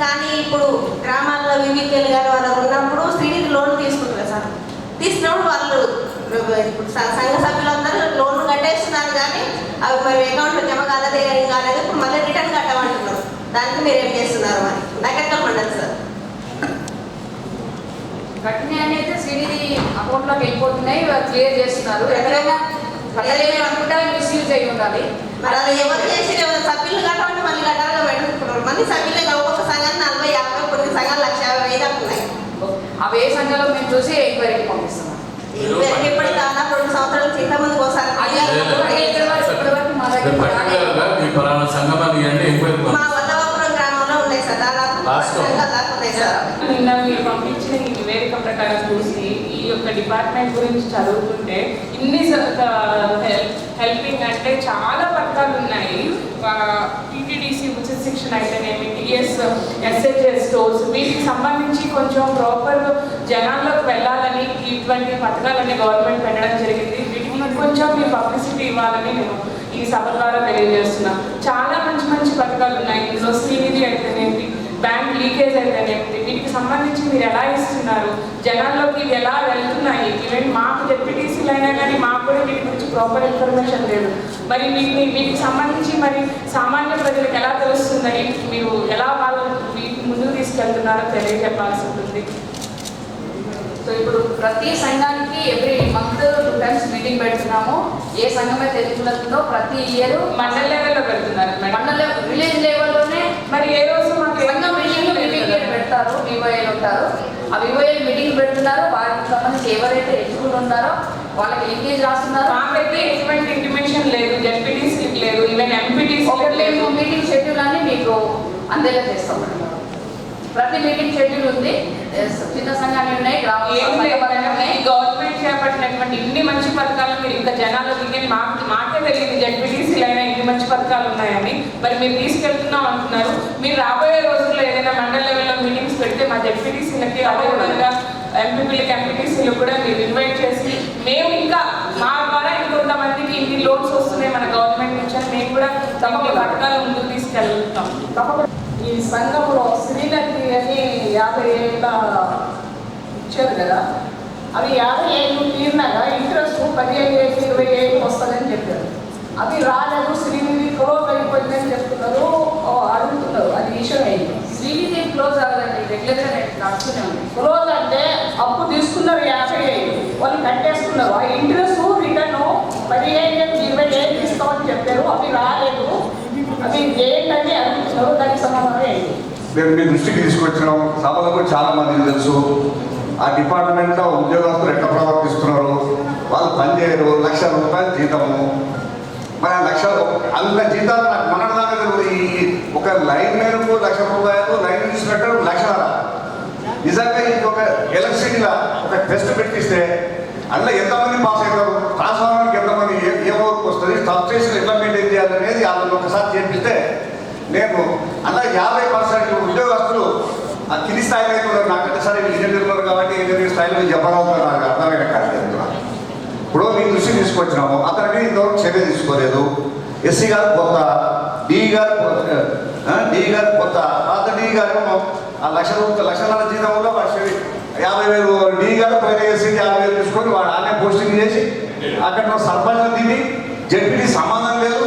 కానీ ఇప్పుడు గ్రామాల్లో వివికేలు కానీ వాళ్ళు ఉన్నప్పుడు శ్రీనిధి లోన్లు తీసుకుంటారు సార్. తీసుకున్నప్పుడు వాళ్ళు ఇప్పుడు సంఘ సభ్యులందరూ లోన్లు కట్టేస్తున్నారు కానీ అవి మరి అకౌంట్లో జమ కాలేదు, ఏం కాలేదు. ఇప్పుడు మళ్ళీ రిటర్న్ కట్టమంటున్నారు. దానికి మీరు ఏం చేస్తున్నారు? మరి నాకు ఎక్కడ పండదు సార్. కట్టినాయి అనేది శ్రీనిధి అకౌంట్లోకి వెళ్ళిపోతున్నాయి, క్లియర్ చేస్తున్నారు. ఎవరైనా కట్టలేని అనుకుంటే మిస్యూజ్ అయి ఉండాలి. మరి అది ఎవరు చేసి సభ్యులు కట్టమంటే మళ్ళీ కట్టాలిగా పెట్టుకుంటున్నారు. మళ్ళీ సభ్యులే ఒక్కొక్క సంఘాన్ని 40, 50, కొన్ని సంఘాలు 1,50,000 ఉన్నాయి. అవి ఏ సంఘాలో మేము చూసి ఎంక్వైరీకి పంపిస్తున్నాం. ఎప్పటి దాదాపు 2 సంవత్సరాల క్రితం ముందుకు ఒకసారి మా వల్లవపురం గ్రామంలో ఉన్నాయి సార్. దాదాపు ఉన్నాయి సార్. నిన్న మీరు పంపించిన ఈ నివేదిక ప్రకారం చూసి ఈ యొక్క డిపార్ట్మెంట్ గురించి చదువుతుంటే ఇన్ని హెల్పింగ్ అంటే చాలా పథకాలు ఉన్నాయి. టీటీడీసీ ఉచిత శిక్షణ అయితేనేమి, టీఎస్, ఎస్హెచ్ఎస్ స్టోర్స్, వీటికి సంబంధించి కొంచెం ప్రాపర్ జనాల్లోకి వెళ్ళాలని ఇటువంటి పథకాలన్నీ గవర్నమెంట్ పెట్టడం జరిగింది. వీటికి కొంచెం మీరు పబ్లిసిటీ ఇవ్వాలని నేను ఈ సభ ద్వారా తెలియజేస్తున్నాను. చాలా మంచి మంచి పథకాలు ఉన్నాయి. ఇందులో శ్రీనిధి అయితేనేమి, బ్యాంక్ లీకేజ్ అయితేనేమి, వీటికి సంబంధించి మీరు ఎలా ఇస్తున్నారు, జనాల్లోకి ఇవి ఎలా వెళ్తున్నాయి. ఈవెన్ మాకు డెప్యూటీసీలు అయినా కానీ మాకు కూడా వీటి గురించి ప్రాపర్ ఇన్ఫర్మేషన్ లేదు. మరి వీటికి సంబంధించి మరి సామాన్య ప్రజలకు ఎలా తెలుస్తుందని మీరు ఎలా వాళ్ళు వీటిని ముందుకు తీసుకెళ్తున్నారో తెలియజెప్పాల్సి ఉంటుంది. సో ఇప్పుడు ప్రతి సంఘానికి ఎవ్రీ మంత్ 2 times మీటింగ్ పెడుతున్నాము. ఏ సంఘం అయితే ఎదుగుతుందో ప్రతి ఇయర్ మండల్ లెవెల్లో పెడుతున్నారు. మండల్ విలేజ్ లెవెల్లోనే మరి ఏ రోజు మాకు సంఘం మీటింగ్ పెడతారు, వివోఏలు ఉంటారు. ఆ వివోఏలు మీటింగ్ పెడుతున్నారు. వాటికి సంబంధించి ఎవరైతే ఎలిజిబుల్ ఉన్నారో వాళ్ళకి లింకేజ్ రాస్తున్నారు. మాకైతే ఎటువంటి ఇంటిమేషన్ లేదు, జెడ్పీటీసీకి లేదు, ఈవెన్ ఎంపీటీసీ లేదు. మీటింగ్ షెడ్యూల్ అని మీకు అందేలా చేస్తాం. ప్రతి మీటింగ్ షెడ్యూల్ ఉంది. చిన్న సంఘాలు ఉన్నాయి, గవర్నమెంట్ చేపట్టినటువంటి ఇన్ని మంచి పథకాలు మీరు ఇంకా జనాలు దిగని మాకే తెలియదు జెడ్పీటీసీలు అయినా ఇన్ని మంచి పథకాలు ఉన్నాయని. మరి మీరు తీసుకెళ్తున్నాం అంటున్నారు. మీరు రాబోయే రోజుల్లో ఏదైనా మండల్ లెవెల్లో మీటింగ్స్ పెడితే మా జెడ్పీటీసీలకి అదేవిధంగా ఎంపీపీలకి, ఎంపీటీసీలు కూడా మీరు ఇన్వైట్ చేసి మేము ఇంకా మా ద్వారా ఇంకొంతమందికి ఇన్ని లోన్స్ వస్తున్నాయి మన గవర్నమెంట్ నుంచి అని మేము కూడా తమ పథకాలు ముందుకు తీసుకెళ్తాం. ఈ సంఘంలో శ్రీనిధి అని 50 ఏళ్ళ ఇచ్చారు కదా, అవి 50 ఏళ్ళు తీరినాక ఇంట్రెస్ట్ 15 ఏళ్ళు 20 ఏళ్ళు వస్తుందని చెప్పారు. అవి రాలేదు, శ్రీనిధి క్లోజ్ అయిపోయిందని చెప్తున్నారు, అడుగుతున్నారు. అది విషయం అయింది. శ్రీనిధి క్లోజ్ అవ్వదండి, రెగ్యులర్గా నడుస్తూనే ఉంది. క్లోజ్ అంటే అప్పు తీసుకున్నారు 50 ఏళ్ళు, వాళ్ళు కట్టేసుకున్నారు. ఆ ఇంట్రెస్ట్ రిటర్న్ 15 ఏళ్ళు 20 ఏళ్ళు తీసుకోమని చెప్పారు. అవి రాలేదు. అవి ఏంటంటే అడుగుతున్నారు. దానికి సమాధానం ఏంటి? మేము మీ దృష్టికి తీసుకొచ్చినాం. సభలో కూడా చాలా మందికి తెలుసు ఆ డిపార్ట్మెంట్లో ఉద్యోగస్తులు ఎట్లా ప్రవర్తిస్తున్నారు. వాళ్ళు పనిచేయరు, ₹1,00,000 జీతము. మరి ఆ అంత జీతాలు నాకు మొన్నటిదాకా ఈ ఒక లైన్ మేరకు ₹1,00,000 లైన్ తీసుకున్నట్టు ₹1,00,000. నిజంగా ఇది ఒక ఎలక్ట్రిసిటీలో ఒక టెస్ట్ పెట్టిస్తే అందులో ఎంతమంది పాస్ అవుతారు, ట్రాన్స్ఫార్మర్కి ఎంతమంది ఏ వర్క్ వస్తుంది, సబ్స్టేషన్ ఎట్లా మెయింటైన్ చేయాలనేది వాళ్ళని ఒకసారి చేపిస్తే నేను అలా 50% ఉద్యోగస్తులు ఆ కింది స్థాయిలో అయితే ఉన్నారు. నాకంటే సరే ఇంజనీర్ ఉన్నారు కాబట్టి ఇంజనీర్ స్థాయిలో చెప్పగలుగుతారు. నాకు అర్థమైన కార్యక్రమం ఇప్పుడు మీ దృష్టి తీసుకొచ్చినాము. అతనికి ఇంతవరకు చర్య తీసుకోలేదు. ఎస్సీ గారు కొత్త, డి గారు కొత్త, పాత డి గారు ఆ లక్షన్నర జీతంలో 50,000 డి గారు పైన వేసి 50,000 తీసుకొని వాడు ఆనే పోస్టింగ్ చేసి అక్కడ సర్పంచ్ దిగి జడ్పీటీ సంబంధం లేదు.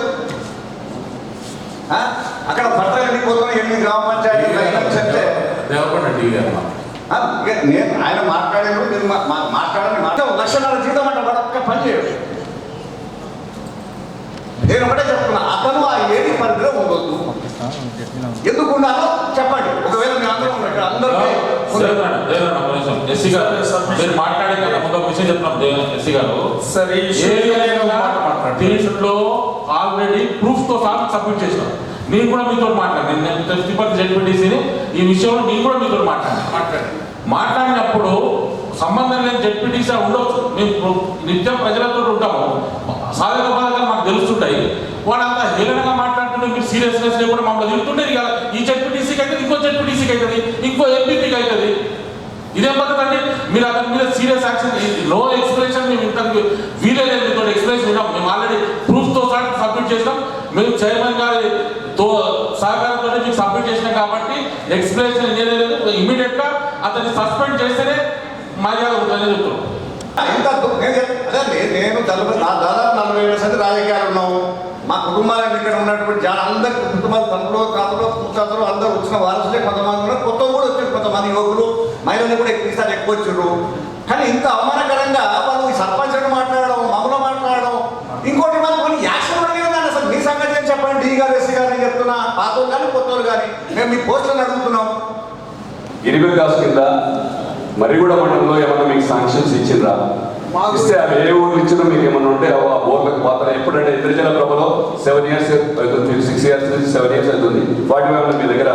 అక్కడ భర్తలు వెళ్ళిపోతున్న 8 గ్రామ పంచాయతీ చెప్తే దేవకొండ డి గారు నేను ఆయన మాట్లాడాను, నేను మాట్లాడాలని 1,00,000 జీతం అంటే వాడు ఒక్క పని చేయడు. నేను ఒకటే చెప్తున్నా, అతను ఆ ఏడి పరిధిలో ఉండొద్దు. ఎందుకు ఉండాలో చెప్పండి. ఒకవేళ మీ అందరూ అందరూ ఎస్సీ గారు మీరు మాట్లాడే కదా ముందు ఒక విషయం చెప్తున్నాం. ఎస్సీ గారు దీంట్లో ఆల్రెడీ ప్రూఫ్ తో సహా సబ్మిట్ చేసినాం. నేను కూడా మీతో మాట్లాడాను. నేను తిరుపతి జడ్పీటీసీని ఈ విషయంలో నేను కూడా మీతో మాట్లాడినప్పుడు సంబంధం లేని జడ్పీటీసీ ఉండవచ్చు. మేము నిత్యం ప్రజలతో ఉంటాము, సాధక బాధకాలు మాకు తెలుస్తుంటాయి. వాళ్ళంతా హేళనగా మాట్లాడుతుంటే మీరు సీరియస్నెస్ లేకుండా మమ్మల్ని తిరుగుతుంటే ఈ జడ్పీటీసీకి అవుతుంది, ఇంకో జడ్పీటీసీకి అవుతుంది, ఇంకో ఎంపీపీకి అవుతుంది. ఇదేం పద్ధతి అండి? మీరు అతని మీద సీరియస్ యాక్షన్, నో ఎక్స్ప్లెనేషన్ మేము ఇంతకు వీలే లేదు. మీతో ఎక్స్ప్లెనేషన్ విన్నాం. మేము ఆల్రెడీ ప్రూఫ్తో సహా సబ్మిట్ చేసినాం. మేము చైర్మన్ గారితో సహకారంతో మీకు సబ్మిట్ చేసినాం కాబట్టి ఎక్స్ప్లెనేషన్ లేదు. ఇమీడియట్గా అతన్ని సస్పెండ్ చేస్తేనే మర్యాద ఉంటుందని చెప్తున్నాం. నేను దాదాపు 40 ఏళ్ళ సంది రాజకీయాలు ఉన్నాము. మా కుటుంబాలను ఇక్కడ ఉన్నటువంటి అందరి కుటుంబాలు తమ్ముడు కాపులు కూతురు అందరూ వచ్చిన వారసులే కొంతమంది ఉన్నారు, కొత్త కూడా వచ్చారు. కొంతమంది యువకులు మహిళలు కూడా ఈసారి ఎక్కువ వచ్చారు. కానీ ఇంత అవమానకరంగా వాళ్ళు ఈ సర్పంచ్ని మాట్లాడడం, మమ్మల్ని మాట్లాడడం, ఇంకోటి మనం కొన్ని యాక్షన్ అడిగేదాన్ని. అసలు మీ సంగతి ఏం చెప్పండి? డి గారు ఎస్సీ గారు చెప్తున్నా, పాతోళ్ళు కానీ కొత్తోళ్ళు కానీ మేము మీ పోస్టులను అడుగుతున్నాం. ఇరివికాస్ కింద మరిగూడ మండలంలో ఏమన్నా మీకు శాంక్షన్స్ ఇచ్చిండ్రా? ఇస్తే అవి ఏ ఊర్లు ఇచ్చినా మీకు ఏమన్నా ఉంటే ఆ బోర్లకు పాత్ర ఎప్పుడంటే ఇంద్రజల ప్రభలో 7 years అవుతుంది, 6 years నుంచి 7 years అవుతుంది. వాటి ఏమన్నా మీ దగ్గర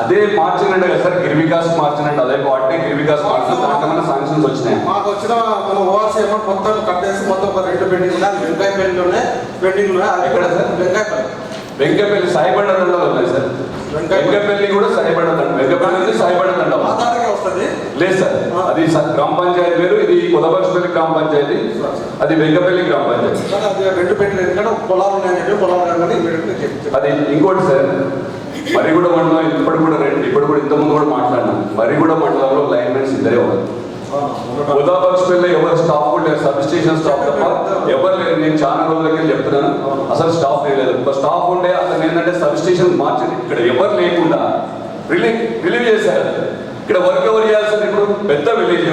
అదే మార్చినండి కదా సార్, గిరివికాస్ మార్చినండి. అదే వాటిని గిరివికాస్ మార్చిన దానికన్నా శాంక్షన్స్ వచ్చినాయి. మాకు వచ్చిన మన ఓఆర్సీ అమౌంట్ మొత్తం కట్టేసి మొత్తం ఒక 2 పెండింగ్ ఉన్నాయి. వెంకాయపల్లిలోనే పెండింగ్ ఉన్నాయి. ఎక్కడ సార్? వెంకపల్లి సాయిబండలో ఉన్నాయి సార్. వెంకపల్లి కూడా సాయిబండండి. వెంకపల్లి సాయిబండండి వస్తుంది లేదు సార్. అది గ్రామ పంచాయతీ వేరు, ఇది కొదబక్షపల్లి గ్రామ పంచాయతీ, అది వెంకపల్లి గ్రామ పంచాయతీ. 2 పెండింగ్ ఎందుకంటే పొలాలు ఉన్నాయని పొలాలు. అది ఇంకోటి సార్, మరిగూడ మండలం ఇప్పుడు కూడా ఇంతకుముందు కూడా మాట్లాడినాం. మరిగూడ మండలంలో లైన్మెన్స్ ఇద్దరే ఉన్నారు. ఉదాపక్షపల్లి ఎవరు స్టాఫ్ కూడా లేరు, సబ్ స్టేషన్ స్టాఫ్ తప్ప ఎవరు లేరు. నేను చాలా రోజులకి చెప్తున్నాను, అసలు స్టాఫ్ లేదు. ఒక స్టాఫ్ ఉండే అతను ఏంటంటే సబ్ స్టేషన్ మార్చింది. ఇక్కడ ఎవరు లేకుండా రిలీవ్ చేశారు. ఇక్కడ వర్క్ ఎవరు చేయాల్సింది? ఇప్పుడు పెద్ద విలేజ్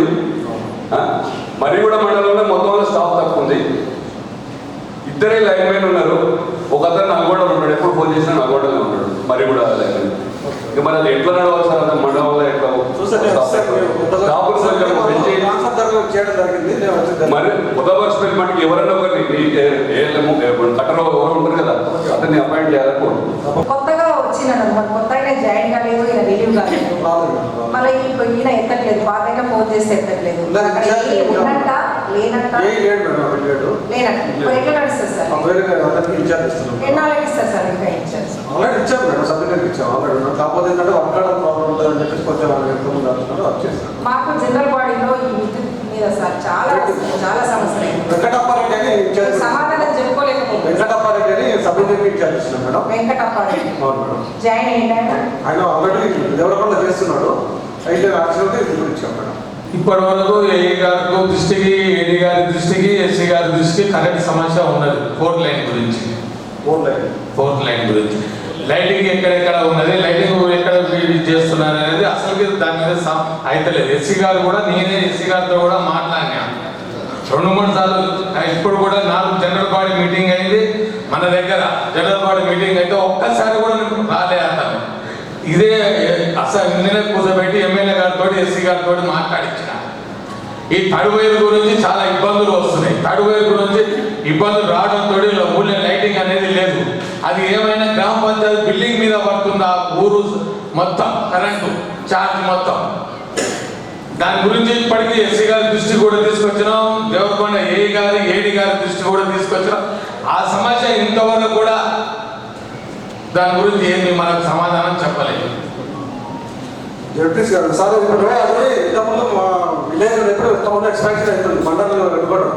మరిగూడ మండలంలో మొత్తంలో స్టాఫ్ తక్కువ ఉంది. ఇద్దరే లైన్మెన్ ఉన్నారు. ఒక అతను నల్గొండలో ఉంటాడు, ఎప్పుడు ఫోన్ చేసినా నల్గొండలో ఉంటాడు. మరిగూడ లైన్మెన్. ఇక మరి అది ఎట్లా నడవాలి సార్? అతను మండలంలో ఎట్లా మరి ఉదాపక్షపల్లి మటుకు ఎవరైనా ఒకరిని కట్టలో ఎవరు ఉంటారు కదా, అతన్ని అపాయింట్ చేయాలని. కొత్తగా వచ్చినాడు, కొత్తగా జాయిన్ కాలేదు, ఈయన రిలీవ్ కాలేదు. మళ్ళీ ఈయన ఎత్తట్లేదు, బాగా ఫోన్ చేస్తే ఎత్తట్లేదు. ఉన్నట్ట లేనట్ట ఎట్లా నడుస్తుంది సార్? ఎన్నాళ్ళకి ఇస్తారు సార్? ఇంకా ఇచ్చారు ఆల్రెడీ ఇచ్చారు మేడం, సబ్జెక్ట్ ఇచ్చాము ఆల్రెడీ. కాకపోతే ఏంటంటే వర్క్ ప్రాబ్లం ఉంటుందని చెప్పేసి కొంచెం వర్క్ చేస్తాను. మాకు జనరల్ బాడీలో ఈ విద్యుత్ మీద సార్ చాలా సమస్యలు. వెంకటప్పారెడ్డి అని సమాధానం చెప్పుకోలేకపోతే వెంకటప్పారెడ్డి అని సబ్జెక్ట్ ఇచ్చారు మేడం. వెంకటప్పారెడ్డి జాయిన్ అయ్యిందా? ఆయన ఆల్రెడీ డెవలప్మెంట్ చేస్తున్నాడు. అయితే యాక్చువల్గా ఇది ఇచ్చాం మేడం. ఇప్పటి వరకు ఏఈ గారి దృష్టికి, ఏడీ గారి దృష్టికి, ఎస్సీ గారి దృష్టికి కరెంట్ సమస్య ఉన్నది. 4th లైన్ గురించి, 4th లైన్ గురించి లైటింగ్ ఎక్కడెక్కడ ఉన్నది, లైటింగ్ ఎక్కడ చేస్తున్నారు అనేది అసలు దాని మీద అయితలేదు. ఎస్సీ గారు కూడా, నేనే ఎస్సీ గారితో కూడా మాట్లాడినా 2-3 సార్లు. ఇప్పుడు కూడా 4 జనరల్ బాడీ మీటింగ్ అయింది మన దగ్గర. జనరల్ బాడీ మీటింగ్ అయితే ఒక్కసారి కూడా రాలే అతను. ఇదే అసలు నిన్న కూర్చోబెట్టి ఎమ్మెల్యే గారితో, ఎస్సీ గారితో మాట్లాడించిన. ఈ థర్డ్ వేవ్ గురించి చాలా ఇబ్బందులు వస్తున్నాయి. థర్డ్ వేవ్ గురించి ఇబ్బందులు రావడంతో ఊళ్ళో లైటింగ్ అనేది లేదు. అది ఏమైనా గ్రామ పంచాయతీ బిల్డింగ్ మీద పడుతుందా, ఊరు మొత్తం కరెంటు ఛార్జ్ మొత్తం. దాని గురించి ఇప్పటికీ ఎస్సీ గారి దృష్టి కూడా తీసుకొచ్చినాం, దేవరకొండ ఏఈ గారి, ఏడీ గారి దృష్టి కూడా తీసుకొచ్చినాం. ఆ సమస్య ఇంతవరకు కూడా దాని గురించి ఏమి మనకు సమాధానం చెప్పలేదు. జడ్పీస్ గారు సార్ ఇప్పుడు అది ఇంతకుముందు మా విలేజ్ ఎప్పుడు ఇంతకుముందు ఎక్స్పాన్షన్ అవుతుంది మండలంలో పెట్టుకోవడం.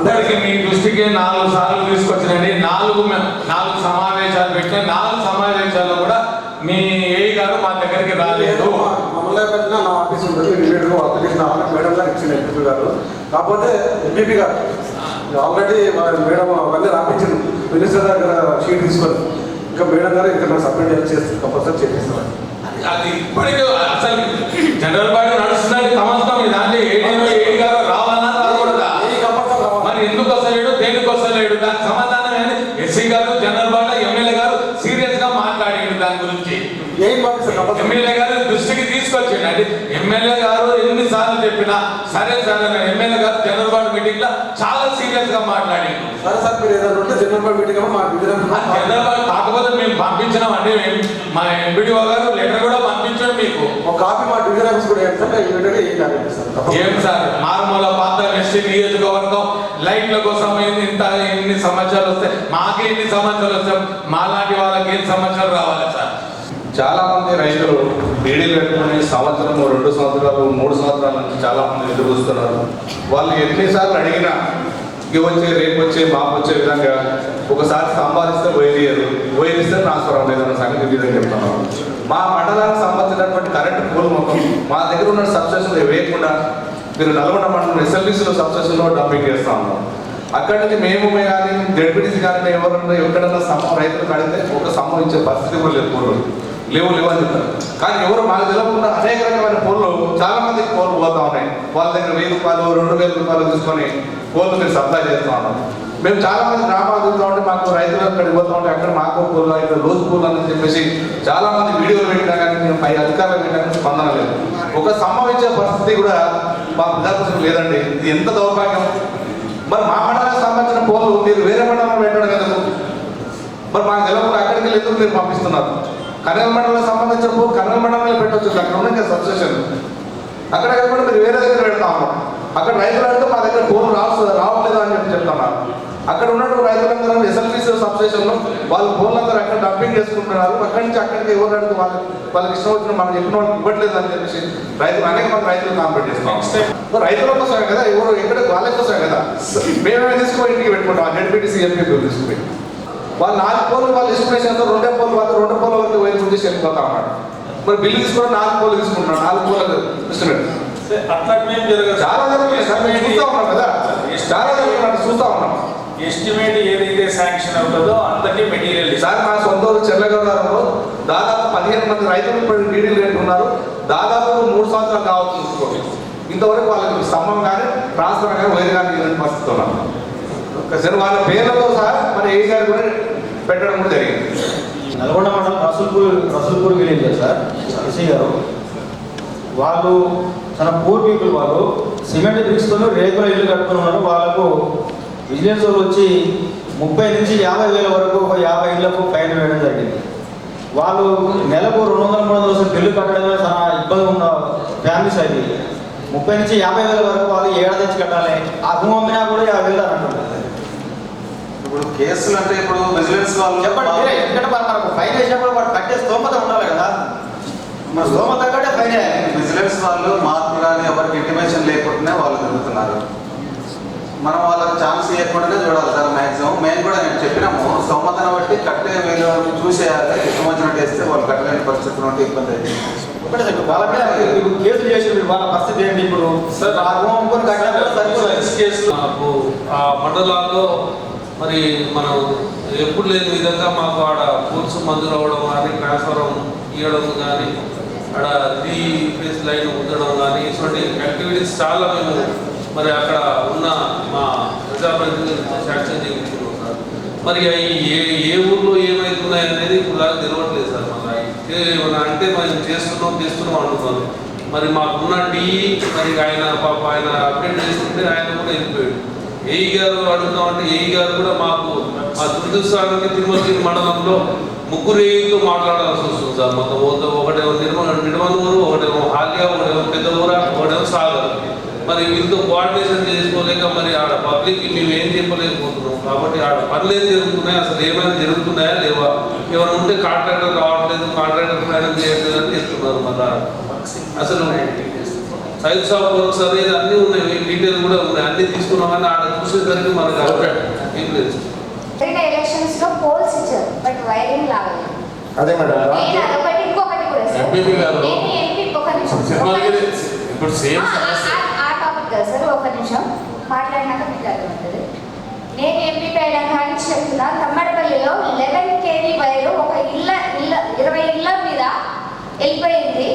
అందరికి మీ దృష్టికి 4 సార్లు తీసుకొచ్చినండి. 4 సమావేశాలు పెట్టిన 4 సమావేశాల్లో కూడా మీ ఏఈ గారు మా దగ్గరికి రాలేదు. మమ్మల్ని పెట్టినా నా ఆఫీస్ ఉంటుంది ఇమీడియట్గా అప్లికేషన్ అవ్వాలి మేడం గారు ఇచ్చిన ఎంపీ గారు. కాకపోతే ఎంపీపీ గారు ఆల్రెడీ మేడం అవన్నీ రాపించారు మినిస్టర్ దగ్గర షీట్ తీసుకొని. ఇంకా మేడం గారు ఇంకా సబ్మిట్ చేస్తే కంపల్సరీ చేపిస్తారు. అది ఇప్పటికీ అసలు జనరల్ బాడీ నడుస్తుందని సంవత్సరం దాంట్లో ఏఈ గారు రావాలన్నా రాకూడదా? మరి ఎందుకు వస్తలేడు, దేనికి వస్తలేడు? దానికి సమాధానం ఏంటి? ఎస్సీ గారు, జనరల్ బాడీ, ఎమ్మెల్యే గారు సీరియస్ గా మాట్లాడాడు దాని గురించి. ఎమ్మెల్యే గారు దృష్టికి తీసుకొచ్చిండు. అంటే ఎమ్మెల్యే గారు ఎన్నిసార్లు చెప్పినా సరే సరే ఎమ్మెల్యే గారు జనరల్ బాడీ మీటింగ్ లో చాలా సీరియస్ గా మాట్లాడిండు. సరే సార్ మీరు ఏదైనా ఉంటే general body meeting general body కాకపోతే మేము పంపించినాం అంటే మా ఎంపీడీఓ గారు లెటర్ కూడా పంపించాడు మీకు. ఒక కాపీ మా డివిజన్ ఆఫీస్ కూడా ఏం సార్ మారుమూల పాత ఎస్సీ నియోజకవర్గం లైట్ల కోసం ఇన్ని సమస్యలు వస్తాయి, మాకే ఇన్ని సమస్యలు వస్తాయి, మాలాంటి వాళ్ళకి ఏం సమస్యలు రావాలి సార్? చాలా మంది రైతులు డీడీలు పెట్టుకుని సంవత్సరం 2 సంవత్సరాలు 3 సంవత్సరాల నుంచి చాలా మంది ఎదురు చూస్తున్నారు. వాళ్ళు ఎన్నిసార్లు అడిగినా వచ్చే రేపు వచ్చే మాపు వచ్చే విధంగా ఒకసారి సంపాదిస్తే వైరిస్తే ట్రాన్స్ఫర్ అవ్వలేదన్న సంగతి విధంగా చెప్తున్నాను. మా మండలానికి సంబంధించినటువంటి కరెంటు పోల్ మొత్తం మా దగ్గర ఉన్న సబ్స్టేషన్లు వేయకుండా మీరు నల్గొండ మండలం ఎస్ఎల్బీసీలో సబ్స్టేషన్లో డంపింగ్ చేస్తా ఉన్నాం. అక్కడి నుంచి మేము కానీ జడ్పీటీసీ కానీ ఎవరన్నా ఎక్కడన్నా రైతులకు అడిగితే ఒక సమ్మం ఇచ్చే పరిస్థితి కూడా లేదు. పోలు లేవు అని చెప్తారు. కానీ ఎవరు మాకు తెలియకుండా అనేక రకమైన పోళ్ళు చాలా మందికి పోలు పోతా ఉన్నాయి. వాళ్ళ దగ్గర 1000 రూపాయలు 2000 రూపాయలు తీసుకొని పోళ్ళు మీరు సప్లై చేస్తూ ఉన్నాం. మేము చాలా మంది గ్రామాలు తిరుగుతూ ఉంటే మాకు రైతులు అక్కడికి పోతూ ఉంటే అక్కడ మాకు పూలు ఇక్కడ రోజు పూలు అని చెప్పేసి చాలా మంది వీడియోలు పెట్టినా కానీ మేము పై అధికారులు పెట్టినా కానీ స్పందన లేదు. ఒక సంభవించే పరిస్థితి కూడా మా ప్రజాప్రతినిధులు లేదండి. ఇది ఎంత దౌర్భాగ్యం. మరి మా మండలానికి సంబంధించిన పోలు మీరు వేరే మండలంలో పెట్టడం కదా, మరి మాకు తెలియకుండా అక్కడికి ఎందుకు మీరు పంపిస్తున్నారు? కర్నూలు మండలానికి సంబంధించిన పోలు కర్నూలు మండలంలో పెట్టవచ్చు. అక్కడ ఉన్నాయి కదా సబ్స్టేషన్, అక్కడ కాకుండా మీరు వేరే దగ్గర పెడతా ఉన్నాం. అక్కడ రైతులు అడిగితే మా దగ్గర పోలు రావట్లేదు అని చెప్తున్నారు. అక్కడ ఉన్నట్టు రైతులందరూ ఎస్ఎల్బీసీ సబ్స్టేషన్లో వాళ్ళు పోలందరూ అక్కడ డంపింగ్ చేసుకుంటున్నారు. అక్కడి నుంచి అక్కడికి ఎవరు అడిగితే వాళ్ళకి ఇష్టం వచ్చిన మనం చెప్పిన వాళ్ళకి ఇవ్వట్లేదు అని చెప్పేసి రైతులు అనేక మంది రైతులు కాంపిట్ చేస్తాం. రైతుల కోసమే కదా, ఎవరు ఎక్కడ వాళ్ళ కోసమే కదా. మేమే తీసుకొని ఇంటికి పెట్టుకుంటాం. జడ్పీటీసీ ఎంపీ తీసుకుని వాళ్ళు 4 పోలు వాళ్ళు ఇన్స్పిరేషన్తో 2 పోలు వాళ్ళు 2 పోల వరకు వైపు నుంచి వెళ్ళిపోతా ఉన్నాడు. మరి బిల్లు తీసుకుని 4 పోలు తీసుకుంటున్నాడు. 4 పోలు ఇష్టమే అట్లా మేము జరగదు. చాలా జరుగుతుంది సార్, మేము చూస్తూ ఉన్నాం కదా, చాలా జరుగుతుంది చూస్తూ ఉన్నాం. ఎస్టిమేట్ ఏదైతే శాంక్షన్ అవుతుందో అంతకే మెటీరియల్ సార్ మా సొంత ఊరు చెర్లగౌరవంలో దాదాపు 15 మంది రైతులు ఇప్పుడు డీడీలు పెట్టుకున్నారు. దాదాపు 3 సంవత్సరాలు కావచ్చు. ఇంతవరకు వాళ్ళకి స్తంభం కానీ ట్రాన్స్ఫర్ కానీ వైర్ కానీ ఇలాంటి పరిస్థితి ఉన్నాం. సరే వాళ్ళ పేర్లతో సహా మన ఏ గారు కూడా పెట్టడం కూడా జరిగింది. నల్గొండ మండలం రసూల్పూర్ విలేజ్ సార్ ఎస్ఐ గారు వాళ్ళు తన పూర్ పీపుల్ వాళ్ళు సిమెంట్ బ్రిక్స్తో రేకుల ఇల్లు కట్టుకుని ఉన్నారు. వాళ్ళకు విజిలెన్స్ వాళ్ళు వచ్చి 30 నుంచి 50,000 వరకు ఒక 50 ఇళ్లకు ఫైన్ వేయడం జరిగింది. వాళ్ళు నెలకు 200-300 బిల్లు కట్టడమే చాలా ఇబ్బంది ఉన్న ఫ్యామిలీస్ అవి. 30 నుంచి 50,000 వరకు వాళ్ళు ఏడాది తెచ్చి కట్టాలి. ఆ భూమి అమ్మినా కూడా 50,000 అంటున్నారు. ఇప్పుడు కేసులు అంటే ఇప్పుడు విజిలెన్స్ వాళ్ళు చెప్పండి, ఎందుకంటే మనకు ఫైన్ వేసినప్పుడు వాడు కట్టే స్తోమత ఉండాలి కదా. మన స్తోమత కంటే ఫైన్ విజిలెన్స్ వాళ్ళు మార్పు కానీ ఎవరికి ఇంటిమేషన్ లేకుండానే వాళ్ళు తిరుగుతున్నారు. మనం వాళ్ళకి ఛాన్స్ ఇవ్వకుండానే చూడాలి సార్. మ్యాక్సిమం మేము కూడా నేను చెప్పినాము స్తోమతను బట్టి కట్టే వీళ్ళు చూసేయాలి. ఇష్టం వచ్చినట్టు వేస్తే వాళ్ళు కట్టలేని పరిస్థితులు ఉంటే ఇబ్బంది అయింది. వాళ్ళ మీద కేసులు చేసి వాళ్ళ పరిస్థితి ఏంటి ఇప్పుడు? సార్ ఆ భూమి అమ్ముకొని కేసులు మాకు ఆ మండలాల్లో మరి మనం ఎప్పుడు లేని విధంగా మాకు ఆడ పూల్స్ మంజూరు అవ్వడం కానీ ట్రాన్స్ఫర్ ఇవ్వడం కానీ ఆడ 3 ఫేజ్ లైన్ ఉండడం కానీ ఇటువంటి యాక్టివిటీస్ చాలా మేము మరి అక్కడ ఉన్న మా ప్రజాప్రతినిధులు శాంక్షన్ చేయించుకున్నాం సార్. మరి ఏ ఊర్లో ఏమవుతున్నాయి అనేది ఇప్పుడు దాకా తెలియట్లేదు సార్. మన అంటే మనం చేస్తున్నాం అంటున్నారు. మరి మాకున్న మరి ఆయన పాప ఆయన అప్డేట్ చేస్తుంటే ఆయన కూడా వెళ్ళిపోయాడు. ఏఈ గారు అడుగుతామంటే ఏఈ గారు కూడా మాకు మా దురదృష్టానికి తిరుమల మండలంలో 3 ఏఈతో మాట్లాడాల్సి వస్తుంది సార్. మొత్తం ఒకటేమో నిర్మలూరు, ఒకటేమో హాల్యా, ఒకటేమో పెద్ద ఊర, ఒకటేమో సాగర్. మరి వీళ్ళతో కోఆర్డినేషన్ చేసుకోలేక మరి ఆడ పబ్లిక్ మేము ఏం చెప్పలేకపోతున్నాం. కాబట్టి ఆడ పనులు ఏం జరుగుతున్నాయి, అసలు ఏమైనా జరుగుతున్నాయా లేవా, ఏమైనా ఉంటే కాంట్రాక్టర్ రావట్లేదు, కాంట్రాక్టర్ ఫైనల్ చేయట్లేదు అని చెప్తున్నారు. మళ్ళా అసలు సైజ్ ఆఫ్ వర్క్స్ అనేది అన్నీ ఉన్నాయి, డీటెయిల్ కూడా ఉన్నాయి. అన్నీ తీసుకున్నాం కానీ ఆడ చూసేదానికి మనకు ఏం లేదు. ఎలక్షన్స్ లో పోల్స్ ఇచ్చారు బట్ వైరింగ్ లాగలేదు. అదే మేడం నేను అదొకటి ఇంకొకటి కూడా సార్. ఎంపీపీ గారు నేను ఎంపీ ఒక నిమిషం ఇప్పుడు సేమ్ ఆ టాపిక్ కదా సార్, ఒక నిమిషం మాట్లాడినాక మీకు అర్థమవుతుంది. నేను ఎంపీ అయినా కానీ చెప్తున్నా, తమ్మడపల్లిలో 11 kV వైరు ఒక 20 ఇళ్ళ మీద వెళ్ళిపోయింది.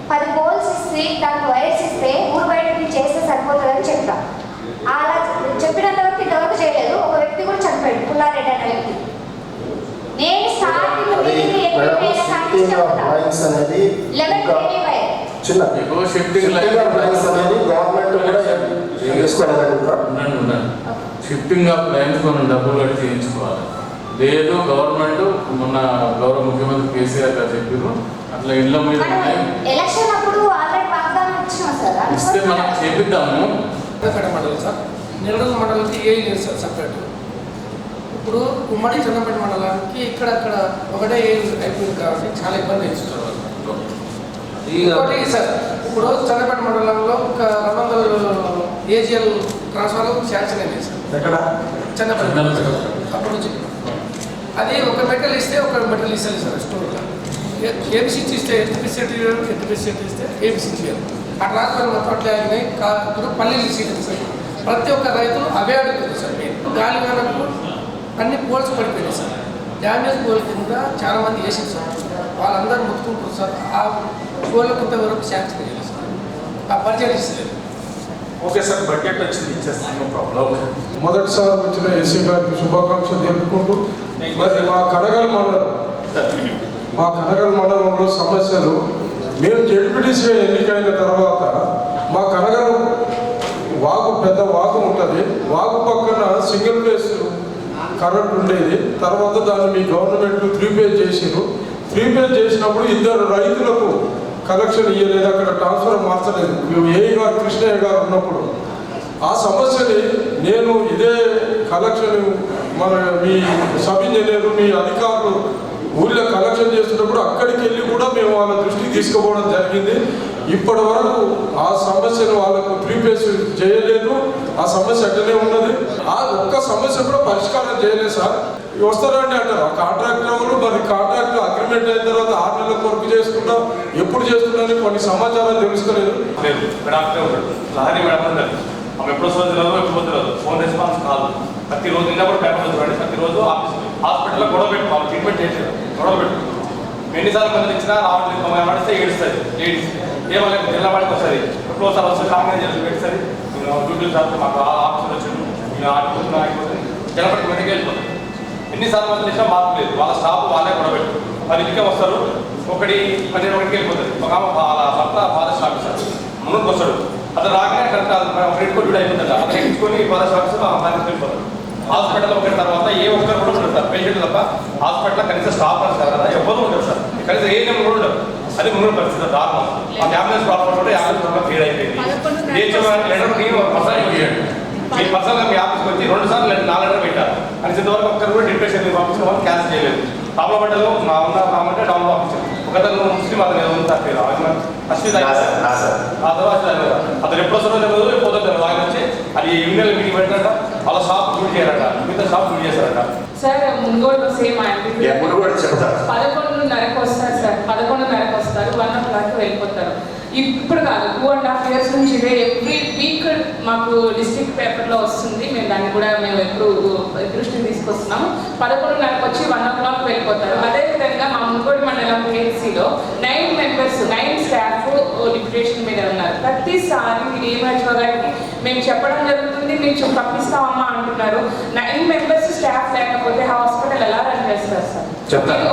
10 పోల్స్ ఇస్తే దానికి వైర్స్ ఇస్తే ఊరు బయట చేస్తే సరిపోతుందని చెప్తా. అలా చెప్పినంత వరకు ఇంతవరకు చేయలేదు. ఒక వ్యక్తి కూడా చనిపోయాడు, పుల్లారెడ్డి అనే వ్యక్తి. నేను స్టార్టింగ్ అనేది 11 kV వైర్ చిన్న షిఫ్టింగ్ లైన్స్ అనేది గవర్నమెంట్ కూడా షిఫ్టింగ్ ఆఫ్ లైన్స్ మనం డబ్బులు కట్టి చేయించుకోవాలి. లేదు గవర్నమెంట్ మొన్న గౌరవ ముఖ్యమంత్రి కేసీఆర్ గారు చెప్పారు అట్లా ఇళ్ళ మీద ఎలక్షన్ అప్పుడు ఆల్రెడీ వాగ్దానం ఇచ్చినాం సార్, ఇస్తే మనం చేపిద్దాము. మండలం సార్, నెల్లూరు మండలానికి ఏ లేదు సార్ సపరేట్. ఇప్పుడు ఉమ్మడి చంద్రపేట మండలానికి ఇక్కడక్కడ ఒకటే అయిపోయింది కాబట్టి చాలా ఇబ్బంది ఇస్తున్నారు. ఇంకోటి సార్, ఇప్పుడు చంద్రపేట మండలంలో ఒక 200 ఏజిఎల్ ట్రాన్స్ఫార్మర్ శాంక్షన్ అయింది సార్. ఎక్కడ చంద్రపేట అప్పుడు నుంచి అది ఒక మెటల్ ఇస్తే ఒక మెటల్ ఇస్తుంది సార్ స్టోర్లో. ఏబిసిటీ ఇస్తే ఎత్తిపిసిటీ ఇస్తే ఏబిసిటీ ఆ ట్రాన్స్ఫార్మర్ మొత్తం అట్లా అయినాయి. ఇప్పుడు పల్లీలు సీట్లు సార్, ప్రతి ఒక్క రైతు అవే అడుగుతుంది సార్. గాలి వానకు అన్ని పోల్స్ పడిపోయినాయి సార్. డ్యామేజ్ పోల్ కింద చాలా మంది వేసింది సార్. వాళ్ళందరూ ముట్టుకుంటారు సార్. ఆ పోల్ కొంతవరకు శాంక్షన్ చేయాలి సార్, ఆ బడ్జెట్ ఇస్తలేదు. ఓకే సార్, బడ్జెట్ వచ్చింది ఇచ్చేస్తాను, ప్రాబ్లం. మొదటిసారి వచ్చిన ఎస్సీ గారికి శుభాకాంక్షలు తెలుపుకుంటూ, మరి మా కనగల్ మండలంలో సమస్యలు మేము జడ్పీటీసీగా ఎన్నికైన తర్వాత మా కనగల్ పెద్ద వాగు ఉంటుంది. వాగు పక్కన సింగిల్ ఫేస్ కరెంట్ ఉండేది. తర్వాత దాన్ని మీ గవర్నమెంట్ 3 phase చేసారు. 3 phase చేసినప్పుడు 2 రైతులకు కలెక్షన్ ఇవ్వలేదు, అక్కడ ట్రాన్స్ఫర్ మార్చలేదు. ఏఈ గారు కృష్ణయ్య గారు ఉన్నప్పుడు ఆ సమస్యని నేను ఇదే కలెక్షన్ మన మీ సబ్ ఇంజనీరు మీ అధికారులు ఊళ్ళో కలెక్షన్ చేస్తున్నప్పుడు అక్కడికి వెళ్ళి కూడా మేము వాళ్ళ దృష్టికి తీసుకుపోవడం జరిగింది. ఇప్పటి వరకు ఆ సమస్యను వాళ్ళకు 3 phase చేయలేదు. ఆ సమస్య అట్టనే ఉన్నది. ఆ ఒక్క సమస్య కూడా పరిష్కారం చేయలేదు సార్. వస్తారండి అంటారు ఆ కాంట్రాక్టర్లు. మరి కాంట్రాక్టర్ అగ్రిమెంట్ అయిన తర్వాత 6 నెలలకు వర్క్ చేసుకుంటాం, ఎప్పుడు చేస్తున్నారని కొన్ని సమాచారాలు తెలుసుకోలేదు. లహరి మేడం అందరు ఆమె ఎప్పుడు వస్తుందో తెలియదు, ఎప్పుడు తెలియదు. ఫోన్ రెస్పాన్స్ కాదు. ప్రతిరోజు ఇంకా కూడా పేపర్ చూడండి, ప్రతిరోజు హాస్పిటల్లో గొడవ పెట్టుకోవాలి, ట్రీట్మెంట్ చేసేది గొడవ పెట్టుకోవాలి. ఎన్నిసార్లు మంది ఇచ్చినా రావట్లేదు, నడిస్తే ఏడుస్తుంది లేడీస్. ఏమో జిల్లావాడికి వస్తుంది, ఎప్పుడు ఒకసారి వస్తుంది, కాంగ్రెస్ చేసి పెడుతుంది. డ్యూటీలు సార్ మాకు ఆఫీసులు వచ్చిండు, నేను ఆడిపోతున్నా ఆగిపోతుంది, జనపడి వెనక్కి వెళ్ళిపోతుంది. ఎన్నిసార్లు మంది ఇచ్చినా మార్పు లేదు. వాళ్ళ స్టాఫ్ వాళ్ళే గొడవ పెట్టు. మరి ఇంటికే వస్తారు, 12 వెళ్ళిపోతుంది. ఒక వాళ్ళ భర్త ఫారెస్ట్ ఆఫీసర్ ముందుకు వస్తాడు, అతను రాగానే కరెక్ట్ ఒకటి డ్యూటీ అయిపోతుంది. అతను ఎక్కించుకొని ఫారెస్ట్ ఆఫీసర్ దానికి వెళ్ళిపోతారు. హాస్పిటల్ ఒకటి తర్వాత ఏ ఒక్కరు కూడా ఉండదు సార్, పేషెంట్ తప్ప. హాస్పిటల్లో కనీసం స్టాఫ్ సార్ కదా, ఎవరు ఉండదు సార్. కనీసం ఏ నెంబర్ కూడా ఉండదు. అది ముందు పరిస్థితి దారుణం. ఆ అంబులెన్స్ ప్రాబ్లం కూడా అంబులెన్స్ ఫెయిల్ అయిపోయింది. లెటర్ నేను మీ పర్సనల్గా మీ ఆఫీస్కి వచ్చి 2 సార్లు 4 లెటర్ పెట్టారు. కానీ ఇంతవరకు ఒక్కరు కూడా డిప్రెషన్ పంపించిన వాళ్ళు క్యాన్సిల్ చేయలేదు. తామలపడ్డలో రామంటే డౌన్ ఆఫీసర్ ఒకతను ముస్లిం, అతను ఏదో ఉంది పేరు అశ్విత్. ఆ తర్వాత అతను ఎప్పుడు వస్తుందో తెలియదు, ఎప్పుడు తెలియదు. ఆయన వచ్చి అది యూనియన్ మీటింగ్ పెట్టారట, వాళ్ళ షాప్ డ్యూటీ చేయాలట, మిగతా షాప్ డ్యూటీ చేశారట. సార్ ముంగోడు సేమ్ 11:30కి వస్తారు సార్, 11:30కి వస్తారు, 1 o'clock వెళ్ళిపోతారు. ఇప్పుడు కాదు, 2.5 years నుంచి ఇదే ఎవ్రీ వీక్ మాకు డిస్ట్రిక్ట్ పేపర్లో వస్తుంది. మేము దాన్ని కూడా మేము ఎప్పుడు దృష్టికి తీసుకొస్తున్నాము. 11:30కి వచ్చి 1 o'clock వెళ్ళిపోతారు. అదేవిధంగా మా ముంగోడు మండలం కేసీలో 9 members 9 స్టాఫ్ డిప్యుటేషన్ మీద ఉన్నారు. ప్రతిసారి డిఎంహెచ్ఓ గారికి మేము చెప్పడం జరుగుతుంది, మేము పంపిస్తామమ్మా అంటున్నారు. 9 members స్టాఫ్ లేకపోతే హాస్పిటల్ ఎలా రన్ చేస్తారు సార్? చెప్పండి.